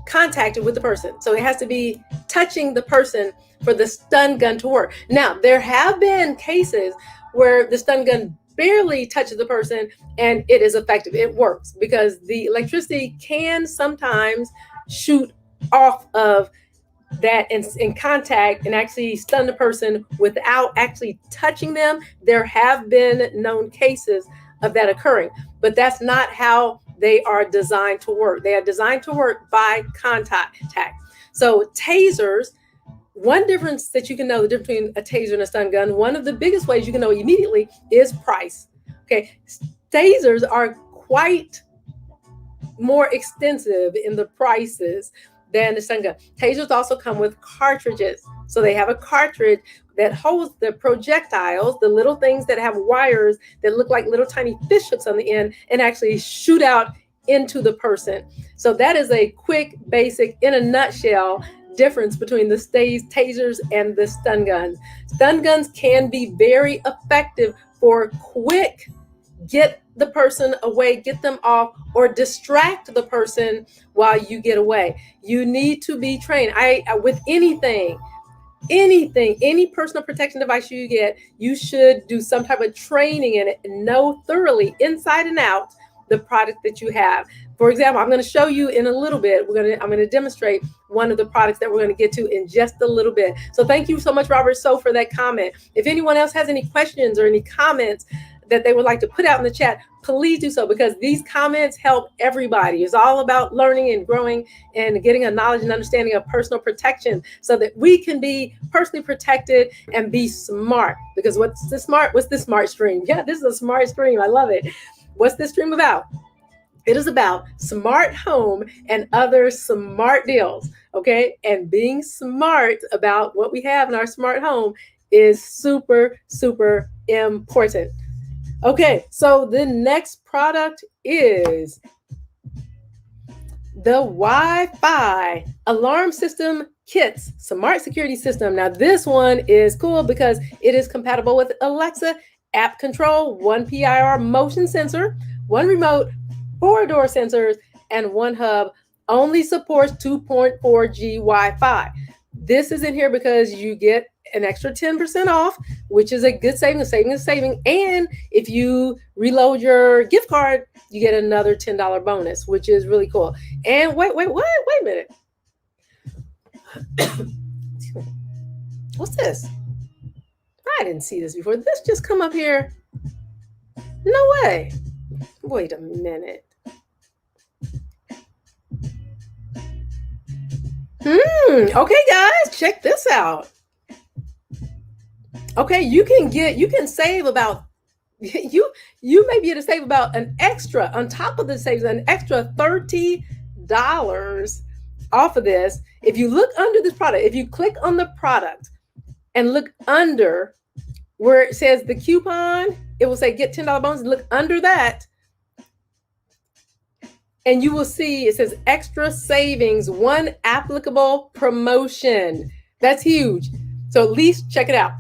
contacted with the person. So it has to be touching the person for the stun gun to work. Now, there have been cases where the stun gun barely touches the person and it is effective. It works because the electricity can sometimes shoot off of that in contact and actually stun the person without actually touching them. There have been known cases of that occurring, but that's not how they are designed to work. They are designed to work by contact. So tasers, one difference that you can know the difference between a taser and a stun gun, one of the biggest ways you can know immediately is price. Okay, tasers are quite more extensive in the prices than the stun gun. Tasers also come with cartridges. So they have a cartridge that holds the projectiles, the little things that have wires that look like little tiny fish hooks on the end and actually shoot out into the person. So that is a quick, basic, in a nutshell, difference between the tasers and the stun guns. Stun guns can be very effective for quick, get the person away, get them off, or distract the person while you get away. You need to be trained. With anything, any personal protection device you get, you should do some type of training in it and know thoroughly inside and out the product that you have. For example, I'm going to show you in a little bit. I'm going to demonstrate one of the products that we're going to get to in just a little bit. So thank you so much, Robert So, for that comment. If anyone else has any questions or any comments that they would like to put out in the chat, please do so, because these comments help everybody. It's all about learning and growing and getting a knowledge and understanding of personal protection so that we can be personally protected and be smart. Because what's the smart stream? Yeah, this is a smart stream. I love it. What's this stream about? It is about smart home and other smart deals, okay? And being smart about what we have in our smart home is super, super important. Okay, so the next product is the Wi-Fi alarm system kits, smart security system. Now this one is cool because it is compatible with Alexa, app control, one PIR motion sensor, one remote, 4 door sensors, and one hub. Only supports 2.4G Wi-Fi. This is in here because you get an extra 10% off, which is a good saving. And if you reload your gift card, you get another $10 bonus, which is really cool. And wait a minute. What's this? I didn't see this before. This just come up here. No way. Wait a minute. Okay, guys, check this out. Okay, you can save about, you may be able to save about an extra, on top of the savings, an extra $30 off of this. If you look under this product, if you click on the product and look under where it says the coupon, it will say get $10 bonus. Look under that, and you will see it says extra savings, one applicable promotion. That's huge. So at least check it out.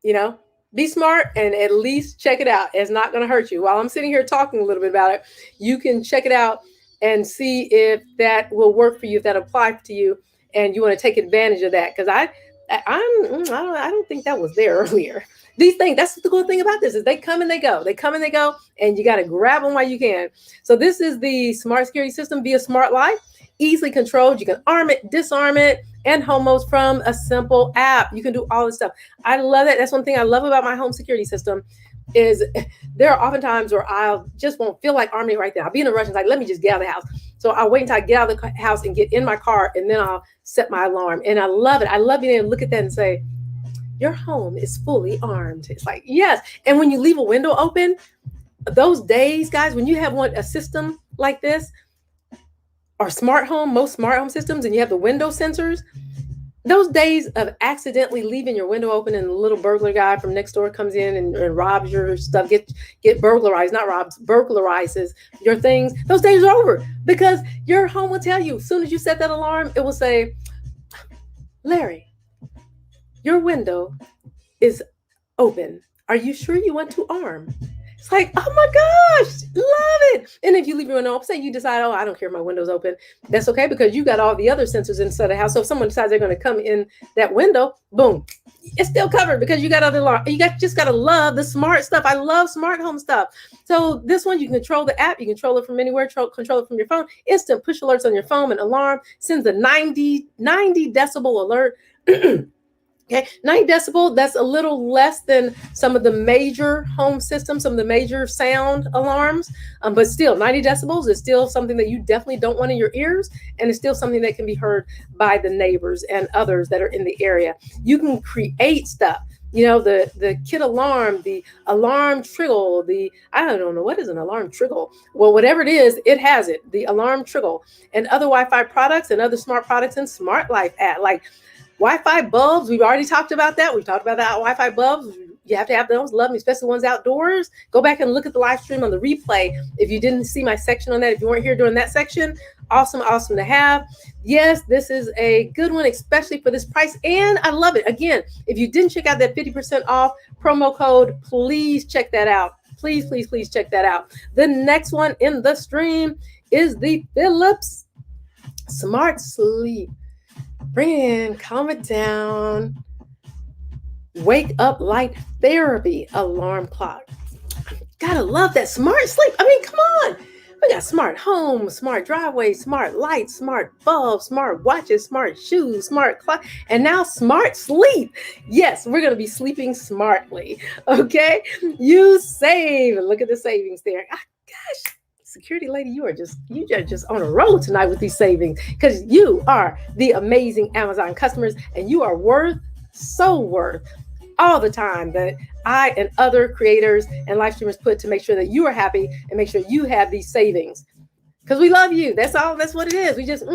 You know, be smart and at least check it out. It's not going to hurt you. While I'm sitting here talking a little bit about it, you can check it out and see if that will work for you, if that applies to you, and you want to take advantage of that. Because I don't think that was there earlier. These things, that's the cool thing about this, is they come and they go. And you got to grab them while you can. So this is the smart security system via Smart Life. Easily controlled. You can arm it, disarm it, and home modes from a simple app. You can do all this stuff. I love that. That's one thing I love about my home security system, is there are often times where I just won't feel like arming it right there. I'll be in a rush and like, let me just get out of the house. So I'll wait until I get out of the house and get in my car, and then I'll set my alarm. And I love it. I love being able to look at that and say, your home is fully armed. It's like, yes. And when you leave a window open, those days, guys, when you have a system like this, or most smart home systems, and you have the window sensors, those days of accidentally leaving your window open and the little burglar guy from next door comes in and robs your stuff, get burglarized, not robs, burglarizes your things, those days are over, because your home will tell you, as soon as you set that alarm, it will say, Larry, your window is open. Are you sure you want to arm? It's like, oh my gosh, love it. And if you leave your window open, say you decide, I don't care, my window's open. That's okay, because you got all the other sensors inside the house. So if someone decides they're going to come in that window, boom, it's still covered because you got other alarm. Just got to love the smart stuff. I love smart home stuff. So this one, you can control the app. You can control it from anywhere, control it from your phone. Instant push alerts on your phone, and alarm sends a 90 decibel alert. Okay, 90 decibel, that's a little less than some of the major home systems, some of the major sound alarms, but still 90 decibels is still something that you definitely don't want in your ears, and it's still something that can be heard by the neighbors and others that are in the area. You can create stuff. You know, the kid alarm, the alarm triggle, the, I don't know, what is an alarm triggle? Well, whatever it is, it has it, the alarm triggle, and other Wi-Fi products and other smart products and smart life at, like Wi-Fi bulbs. We've already talked about that. We've talked about that Wi-Fi bulbs. You have to have those. Love them, especially ones outdoors. Go back and look at the live stream on the replay. If you didn't see my section on that, if you weren't here during that section, awesome, awesome to have. Yes, this is a good one, especially for this price. And I love it. Again, if you didn't check out that 50% off promo code, please check that out. Please, please, please check that out. The next one in the stream is the Philips Smart Sleep. Bring it in, calm it down. Wake up light therapy alarm clock. Gotta love that smart sleep. I mean, come on. We got smart home, smart driveway, smart lights, smart bulbs, smart watches, smart shoes, smart clock, and now smart sleep. Yes, we're going to be sleeping smartly. Okay. You save. Look at the savings there. Gosh. Security lady, you are just on a roll tonight with these savings, because you are the amazing Amazon customers, and you are so worth all the time that I and other creators and live streamers put to make sure that you are happy and make sure you have these savings, because we love you. That's all. That's what it is. We just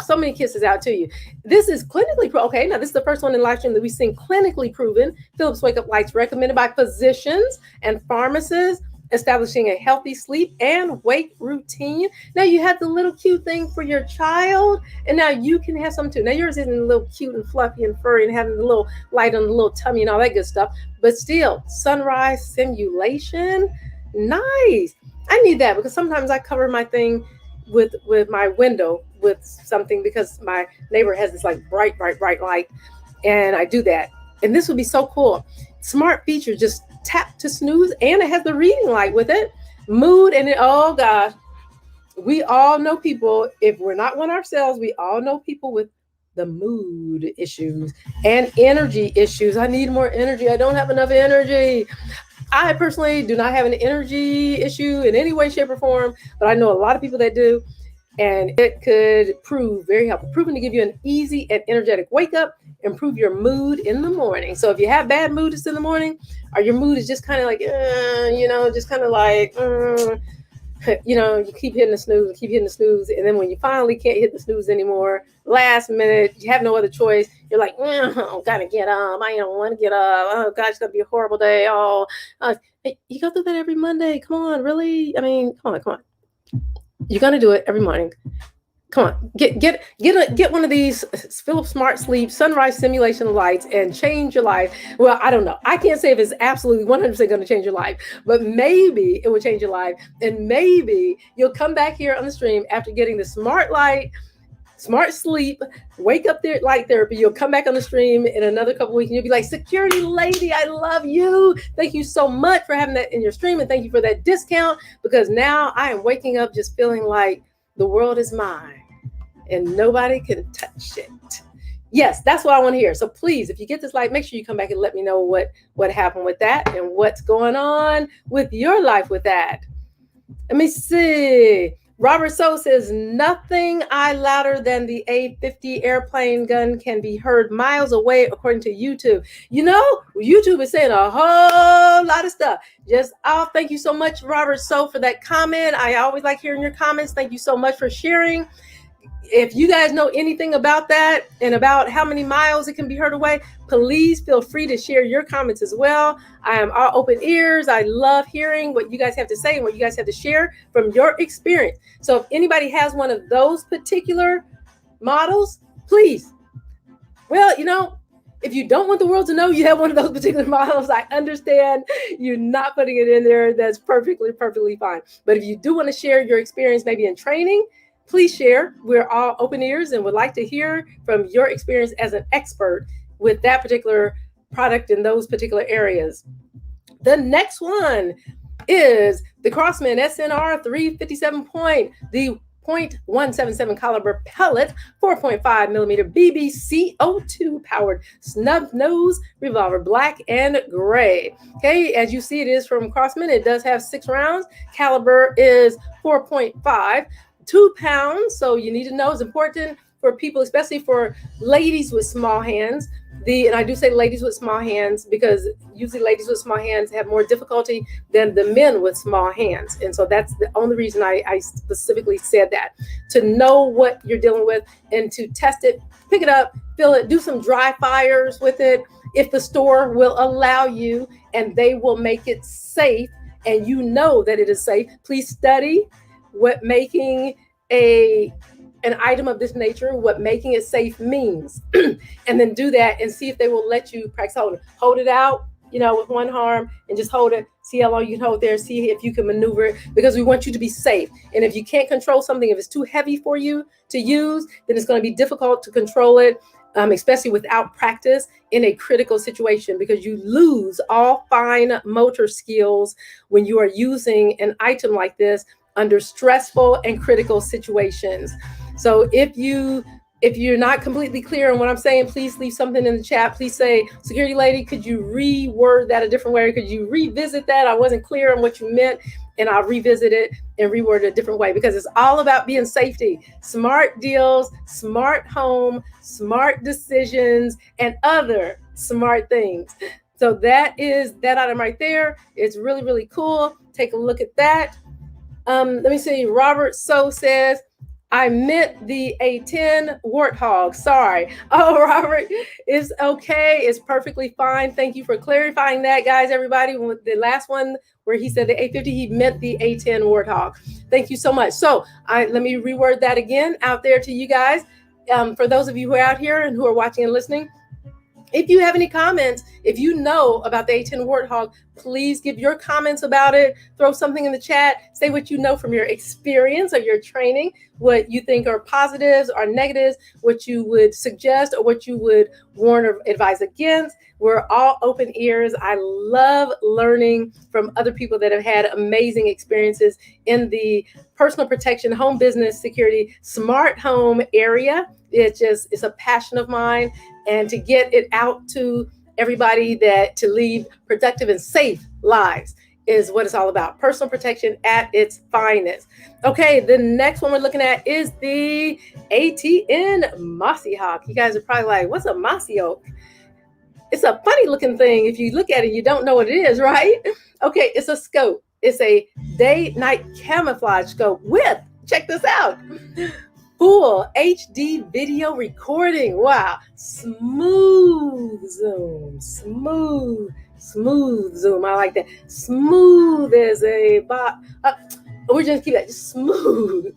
so many kisses out to you. This is clinically proven. Okay, now this is the first one in live stream that we've seen clinically proven. Philips Wake Up Lights recommended by physicians and pharmacists, establishing a healthy sleep and wake routine. Now you have the little cute thing for your child, and now you can have some too. Now yours isn't a little cute and fluffy and furry and having the little light on the little tummy and all that good stuff, but still, sunrise simulation, nice. I need that, because sometimes I cover my thing with my window with something, because my neighbor has this like bright light, and I do that. And this would be so cool. Smart feature, just tap to snooze, and it has the reading light with it, mood, and oh gosh, we all know people, if we're not one ourselves, we all know people with the mood issues and energy issues. I need more energy. I don't have enough energy. I personally do not have an energy issue in any way, shape, or form, but I know a lot of people that do, and it could prove very helpful, proven to give you an easy and energetic wake up, improve your mood in the morning. So if you have bad mood in the morning, or your mood is just kind of like, just kind of like, you keep hitting the snooze. And then when you finally can't hit the snooze anymore, last minute, you have no other choice. You're like, gotta get up. I don't want to get up. Oh gosh, it's gonna be a horrible day. Hey, you go through that every Monday. Come on, really? I mean, come on. You're gonna do it every morning. Come on, get one of these Philips Smart Sleep sunrise simulation lights and change your life. Well, I don't know. I can't say if it's absolutely 100% going to change your life, but maybe it will change your life. And maybe you'll come back here on the stream after getting the smart light, smart sleep, wake up there light therapy. You'll come back on the stream in another couple of weeks and you'll be like, security lady, I love you. Thank you so much for having that in your stream. And thank you for that discount, because now I am waking up just feeling like the world is mine and nobody can touch it. Yes, that's what I want to hear. So please, if you get this light, make sure you come back and let me know what happened with that and what's going on with your life with that. Let me see. Robert So says, nothing louder than the A50 airplane gun can be heard miles away, according to YouTube. You know, YouTube is saying a whole lot of stuff. Thank you so much, Robert So, for that comment. I always like hearing your comments. Thank you so much for sharing. If you guys know anything about that and about how many miles it can be heard away, please feel free to share your comments as well. I am all open ears. I love hearing what you guys have to say and what you guys have to share from your experience. So if anybody has one of those particular models, please. Well, if you don't want the world to know you have one of those particular models, I understand you're not putting it in there. That's perfectly fine. But if you do want to share your experience, maybe in training, please share. We're all open ears and would like to hear from your experience as an expert with that particular product in those particular areas. The next one is the Crosman SNR 357 point, the .177 caliber pellet, 4.5 millimeter BBCO2 powered snub nose revolver, black and gray. Okay, as you see, it is from Crosman. It does have 6 rounds. Caliber is 4.5, 2 pounds. So you need to know, it's important for people, especially for ladies with small hands. And I do say ladies with small hands because usually ladies with small hands have more difficulty than the men with small hands. And so that's the only reason I specifically said that, to know what you're dealing with and to test it, pick it up, feel it, do some dry fires with it if the store will allow you and they will make it safe and you know that it is safe. Please study what making an item of this nature, what making it safe means, and then do that and see if they will let you practice hold it out, with one arm and just hold it, see how long you can hold there, see if you can maneuver it, because we want you to be safe. And if you can't control something, if it's too heavy for you to use, then it's going to be difficult to control it, especially without practice in a critical situation, because you lose all fine motor skills when you are using an item like this under stressful and critical situations. So if you're not completely clear on what I'm saying, please leave something in the chat. Please say, security lady, could you reword that a different way? Could you revisit that? I wasn't clear on what you meant, and I'll revisit it and reword it a different way, because it's all about being safety. Smart deals, smart home, smart decisions, and other smart things. So that is that item right there. It's really, really cool. Take a look at that. Let me see. Robert So says, I meant the A10 Warthog. Sorry. Oh, Robert, it's okay. It's perfectly fine. Thank you for clarifying that, guys. Everybody, the last one where he said the A50, he meant the A10 Warthog. Thank you so much. So let me reword that again out there to you guys. For those of you who are out here and who are watching and listening, if you have any comments, if you know about the A10 Warthog, please give your comments about it. Throw something in the chat. Say what you know from your experience or your training, what you think are positives or negatives, what you would suggest or what you would warn or advise against. We're all open ears. I love learning from other people that have had amazing experiences in the personal protection, home business security, smart home area. It's a passion of mine. And to get it out to everybody, that to lead productive and safe lives is what it's all about. Personal protection at its finest. Okay, the next one we're looking at is the ATN Mossy Hawk. You guys are probably like, what's a Mossy Oak? It's a funny looking thing. If you look at it, you don't know what it is, right? Okay, it's a scope. It's a day-night camouflage scope with, check this out, full HD video recording. Wow. Smooth zoom. Smooth zoom. I like that. Smooth as a we're just keep that just smooth.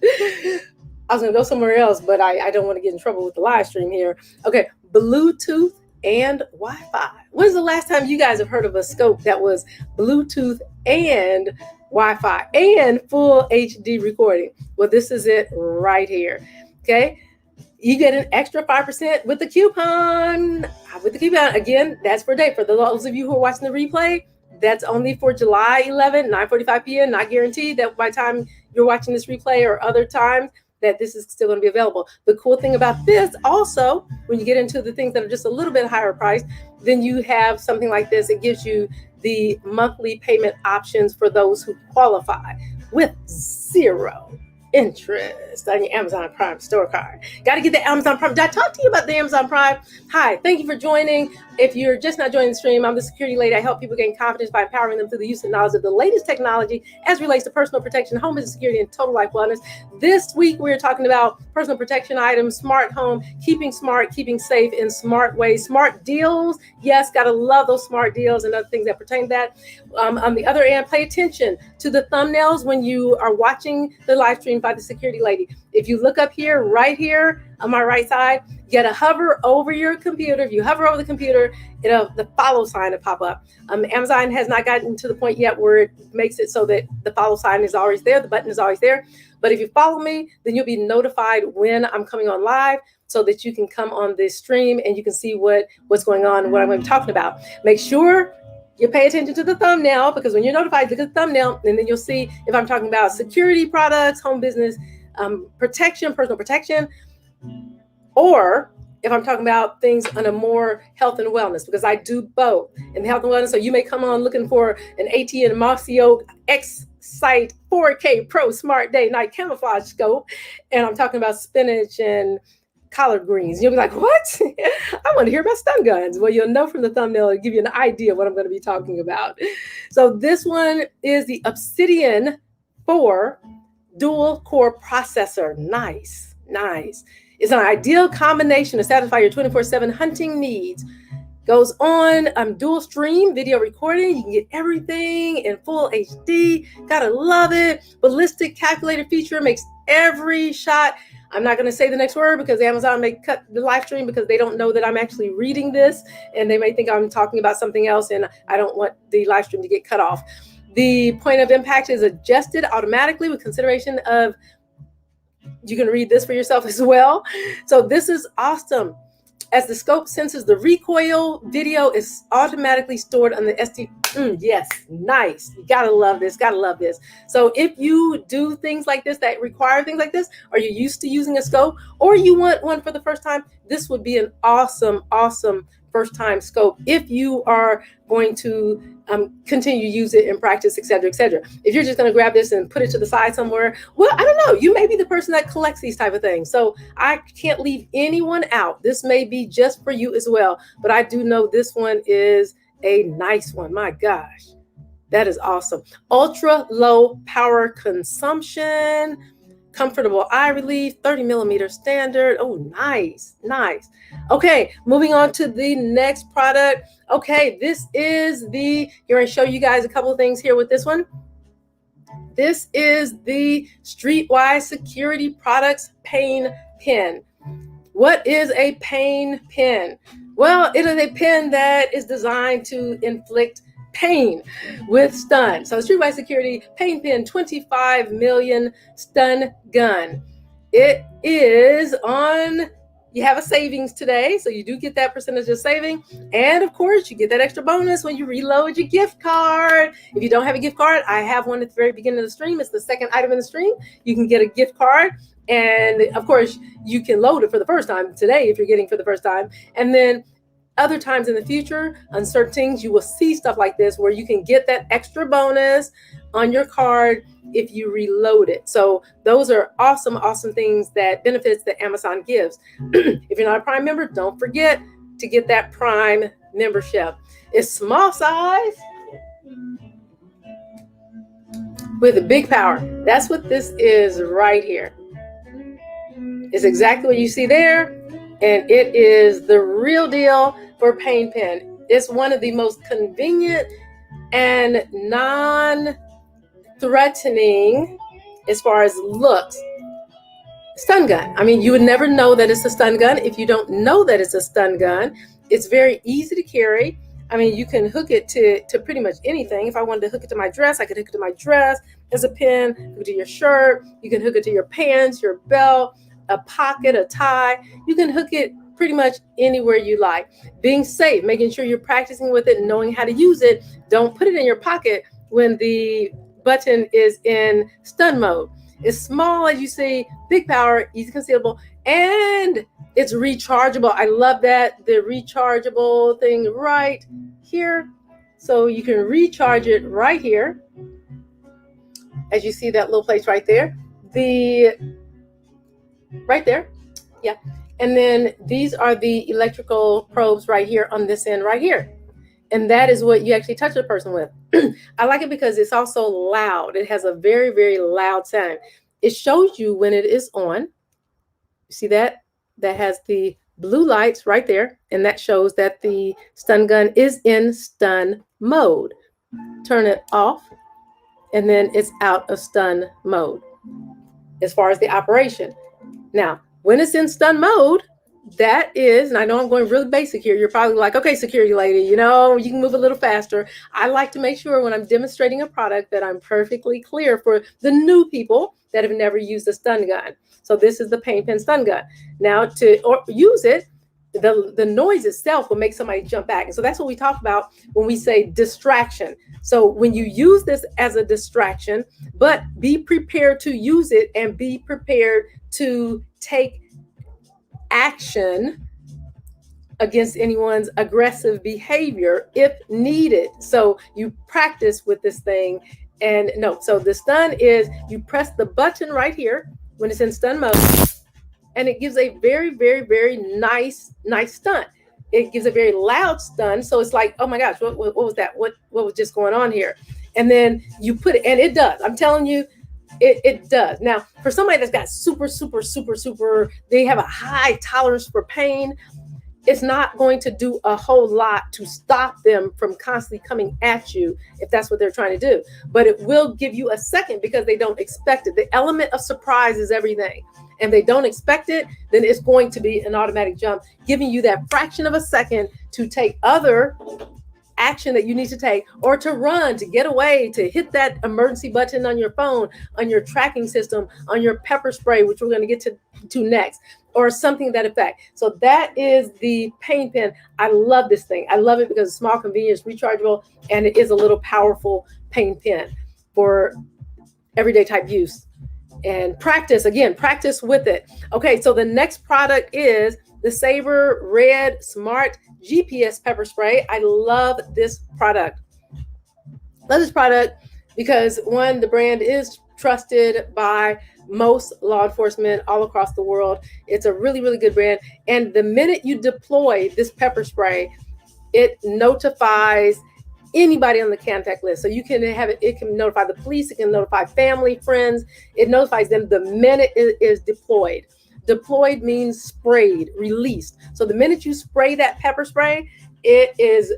I was going to go somewhere else, but I don't want to get in trouble with the live stream here. Okay. Bluetooth and Wi-Fi. When's the last time you guys have heard of a scope that was Bluetooth and Wi-Fi and full HD recording? Well, this is it right here. Okay. You get an extra 5% with the coupon. Again, that's per day. For those of you who are watching the replay, that's only for July 11, 9:45 p.m. Not guaranteed that by the time you're watching this replay or other times that this is still going to be available. The cool thing about this also, when you get into the things that are just a little bit higher priced, then you have something like this. It gives you the monthly payment options for those who qualify with 0 interest on your Amazon Prime store card. Got to get the Amazon Prime. Did I talk to you about the Amazon Prime? Hi, thank you for joining. If you're just not joining the stream, I'm the security lady. I help people gain confidence by empowering them through the use and knowledge of the latest technology as relates to personal protection, home business security, and total life wellness. This week, we're talking about personal protection items, smart home, keeping smart, keeping safe in smart ways, smart deals. Yes, got to love those smart deals and other things that pertain to that. On the other end, pay attention to the thumbnails when you are watching the live stream by the security lady. If you look up here, right here on my right side, you got to hover over your computer. If you hover over the computer, the follow sign will pop up. Amazon has not gotten to the point yet where it makes it so that the follow sign is always there. The button is always there. But if you follow me, then you'll be notified when I'm coming on live so that you can come on this stream and you can see what's going on and what I'm going to be talking about. Make sure you pay attention to the thumbnail, because when you're notified, look at the thumbnail, and then you'll see if I'm talking about security products, home business, protection, personal protection, or if I'm talking about things on a more health and wellness, because I do both in health and wellness. So you may come on looking for an ATN Moxie Oak X-Sight 4K Pro Smart Day Night Camouflage Scope, and I'm talking about spinach and collard greens. You'll be like, what? I want to hear about stun guns. Well, you'll know from the thumbnail, it'll give you an idea of what I'm going to be talking about. So this one is the Obsidian 4 dual core processor. Nice, nice. It's an ideal combination to satisfy your 24/7 hunting needs. Goes on dual stream video recording. You can get everything in full HD. Gotta love it. Ballistic calculator feature makes every shot. I'm not going to say the next word because Amazon may cut the live stream because they don't know that I'm actually reading this, and they may think I'm talking about something else, and I don't want the live stream to get cut off. The point of impact is adjusted automatically with consideration of, you can read this for yourself as well. So this is awesome. As the scope senses the recoil, video is automatically stored on the SD. Yes, nice. You gotta love this, gotta love this. So if you do things like this that require things like this, or you're used to using a scope, or you want one for the first time, this would be an awesome, awesome first time scope if you are going to continue to use it in practice, et cetera, et cetera. If you're just going to grab this and put it to the side somewhere, well, I don't know. You may be the person that collects these type of things. So I can't leave anyone out. This may be just for you as well. But I do know this one is a nice one. My gosh, that is awesome. Ultra low power consumption, comfortable eye relief, 30 millimeter standard. Oh, nice, nice. Okay, moving on to the next product. Okay, this is the, here I show you guys a couple of things here with this one. This is the Streetwise Security Products Pain Pen. What is a pain pen? Well, it is a pen that is designed to inflict pain with stun. So Streetwise Security Pain Pen 25 million stun gun. It is on, you have a savings today, so you do get that percentage of saving. And of course, you get that extra bonus when you reload your gift card. If you don't have a gift card, I have one at the very beginning of the stream. It's the second item in the stream. You can get a gift card. And of course, you can load it for the first time today if you're getting for the first time. And then other times in the future, on certain things, you will see stuff like this where you can get that extra bonus on your card if you reload it. So those are awesome, awesome things, that benefits that Amazon gives. If you're not a Prime member, don't forget to get that Prime membership. It's small size with a big power. That's what this is right here. It's exactly what you see there. And it is the real deal for pain pen. It's one of the most convenient and non-threatening, as far as looks, stun gun. I mean, you would never know that it's a stun gun if you don't know that it's a stun gun. It's very easy to carry. I mean, you can hook it to pretty much anything. If I wanted to hook it to my dress, I could hook it to my dress as a pin, hook it to your shirt. You can hook it to your pants, your belt, a pocket, a tie. You can hook it pretty much anywhere you like. Being safe, making sure you're practicing with it and knowing how to use it. Don't put it in your pocket when the button is in stun mode. It's small, as you see, big power, easy concealable, and it's rechargeable. I love that, the rechargeable thing right here. So you can recharge it right here. As you see that little place right there. Right there. Yeah. And then these are the electrical probes right here on this end right here. And that is what you actually touch the person with. I like it because it's also loud. It has a very, very loud sound. It shows you when it is on. You see that? That has the blue lights right there. And that shows that the stun gun is in stun mode. Turn it off. And then it's out of stun mode as far as the operation. Now, when it's in stun mode, that is, and I know I'm going really basic here. You're probably like, okay, security lady, you know, you can move a little faster. I like to make sure when I'm demonstrating a product that I'm perfectly clear for the new people that have never used a stun gun. So this is the pain pen stun gun. Now, to use it, the noise itself will make somebody jump back. And so that's what we talk about when we say distraction. So when you use this as a distraction, but be prepared to use it and be prepared to take action against anyone's aggressive behavior if needed. So you practice with this thing. And no, so the stun is you press the button right here when it's in stun mode, and it gives a very, very, very nice stun. It gives a very loud stun. So it's like, oh my gosh, what was that? What was just going on here? And then you put it, and it does. I'm telling you, it does. Now, for somebody that's got super, they have a high tolerance for pain, it's not going to do a whole lot to stop them from constantly coming at you if that's what they're trying to do. But it will give you a second because they don't expect it. The element of surprise is everything. And they don't expect it, then it's going to be an automatic jump, giving you that fraction of a second to take other action that you need to take, or to run, to get away, to hit that emergency button on your phone, on your tracking system, on your pepper spray, which we're going to get to next, or something to that effect. So that is the pain pen. I love this thing. I love it because it's small, convenient, rechargeable, and it is a little powerful pain pen for everyday type use. And practice with it. Okay, so the next product is the Sabre Red Smart GPS Pepper Spray. I love this product. Love this product because, one, the brand is trusted by most law enforcement all across the world. It's a really, really good brand. And the minute you deploy this pepper spray, it notifies anybody on the contact list. So you can have it, it can notify the police, it can notify family, friends. It notifies them the minute it is deployed. Deployed means sprayed, released. So the minute you spray that pepper spray, it is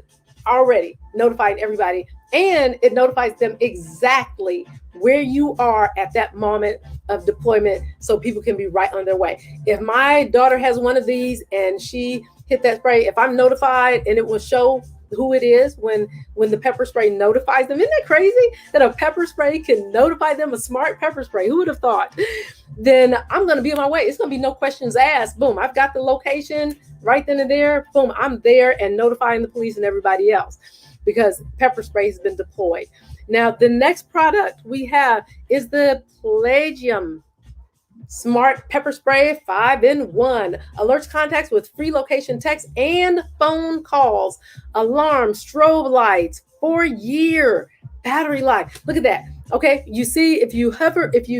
already notifying everybody, and it notifies them exactly where you are at that moment of deployment, so people can be right on their way. If my daughter has one of these and she hit that spray, if I'm notified, and it will show who it is when the pepper spray notifies them. Isn't that crazy that a pepper spray can notify them? A smart pepper spray, who would have thought? Then I'm going to be on my way. It's going to be no questions asked. Boom, I've got the location right then and there. Boom, I'm there and notifying the police and everybody else because pepper spray has been deployed. Now, the next product we have is the Palladium Smart Pepper Spray 5-in-1. Alerts contacts with free location text and phone calls. Alarm, strobe lights, 4-year battery life. Look at that. Okay, you see, if you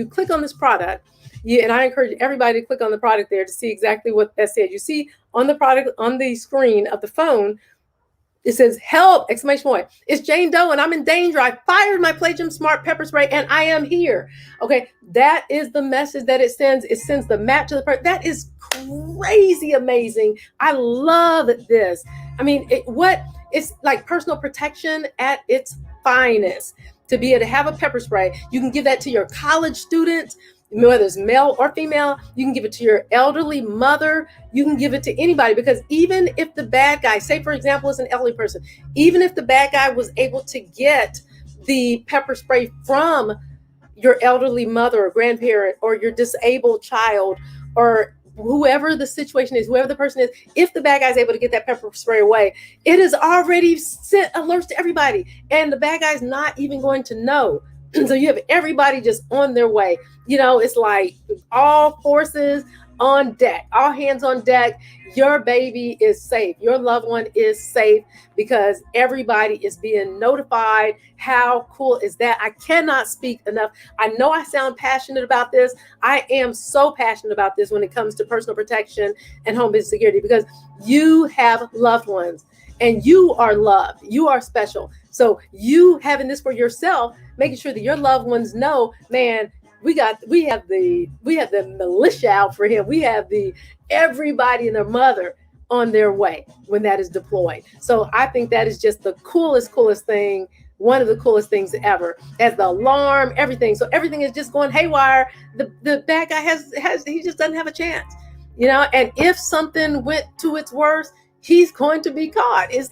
click on this product, and I encourage everybody to click on the product there to see exactly what that says. You see on the product, on the screen of the phone, it says, help, exclamation point. It's Jane Doe and I'm in danger. I fired my Palladium Smart Pepper Spray and I am here. Okay, that is the message that it sends. It sends the map to the person. That is crazy amazing. I love this. I mean, it's like personal protection at its finest. To be able to have a pepper spray, you can give that to your college students, whether it's male or female. You can give it to your elderly mother. You can give it to anybody, because even if the bad guy, say for example, is an elderly person, even if the bad guy was able to get the pepper spray from your elderly mother or grandparent or your disabled child or whoever the situation is, whoever the person is, if the bad guy is able to get that pepper spray away, it has already sent alerts to everybody, and the bad guy's not even going to know. So you have everybody just on their way. You know, it's like all forces on deck, all hands on deck. Your baby is safe. Your loved one is safe because everybody is being notified. How cool is that? I cannot speak enough. I know I sound passionate about this. I am so passionate about this when it comes to personal protection and home business security, because you have loved ones and you are loved. You are special. So you having this for yourself, making sure that your loved ones know, man, we have the militia out for him. We have everybody and their mother on their way when that is deployed. So I think that is just the coolest thing. One of the coolest things ever. As the alarm, everything. So everything is just going haywire. The bad guy he just doesn't have a chance, you know. And if something went to its worst, he's going to be caught. It's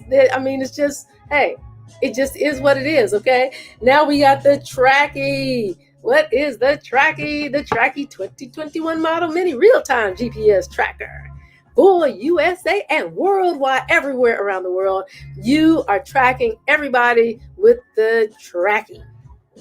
just, hey, it just is what it is. Okay. Now we got the Tracky. What is the Tracky? The Tracky 2021 model mini real-time GPS tracker. for USA and worldwide, everywhere around the world. You are tracking everybody with the Tracky.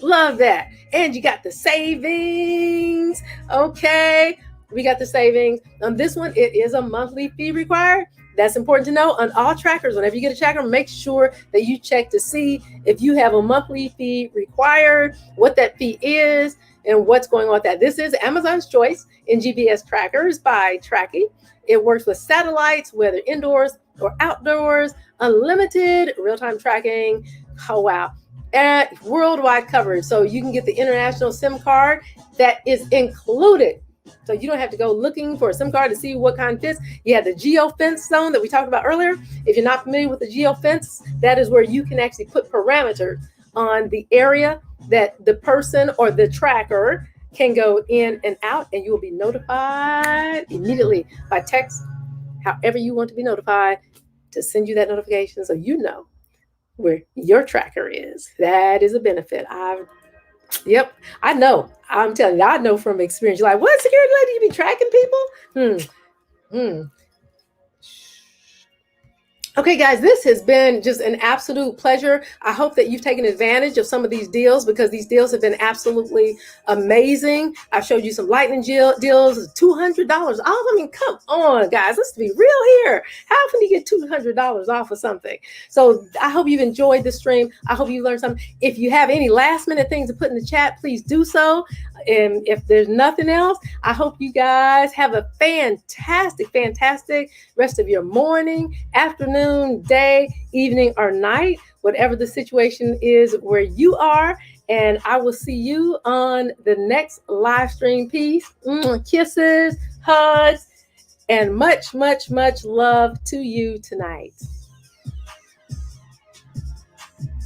Love that. And you got the savings. Okay. We got the savings. On this one, it is a monthly fee required. That's important to know on all trackers. Whenever you get a tracker, make sure that you check to see if you have a monthly fee required, what that fee is, and what's going on with that. This is Amazon's choice in GPS trackers by Tracky. It works with satellites, whether indoors or outdoors, unlimited real-time tracking. Oh, wow. And worldwide coverage. So you can get the international SIM card that is included. So you don't have to go looking for a SIM card to see what kind fits. You have the geofence zone that we talked about earlier. If you're not familiar with the geofence, that is where you can actually put parameters on the area that the person or the tracker can go in and out, and you will be notified immediately by text, however you want to be notified, to send you that notification so you know where your tracker is. That is a benefit. Yep, I know. I'm telling you, I know from experience. You're like, what, security lady? You be tracking people? Okay, guys, this has been just an absolute pleasure. I hope that you've taken advantage of some of these deals, because these deals have been absolutely amazing. I showed you some lightning deals, $200 off. I mean, come on, guys, let's be real here. How often do you get $200 off of something? So I hope you've enjoyed this stream. I hope you learned something. If you have any last minute things to put in the chat, please do so. And if there's nothing else, I hope you guys have a fantastic rest of your morning, afternoon, day, evening, or night, whatever the situation is where you are. And I will see you on the next live stream. Peace, kisses, hugs, and much love to you tonight.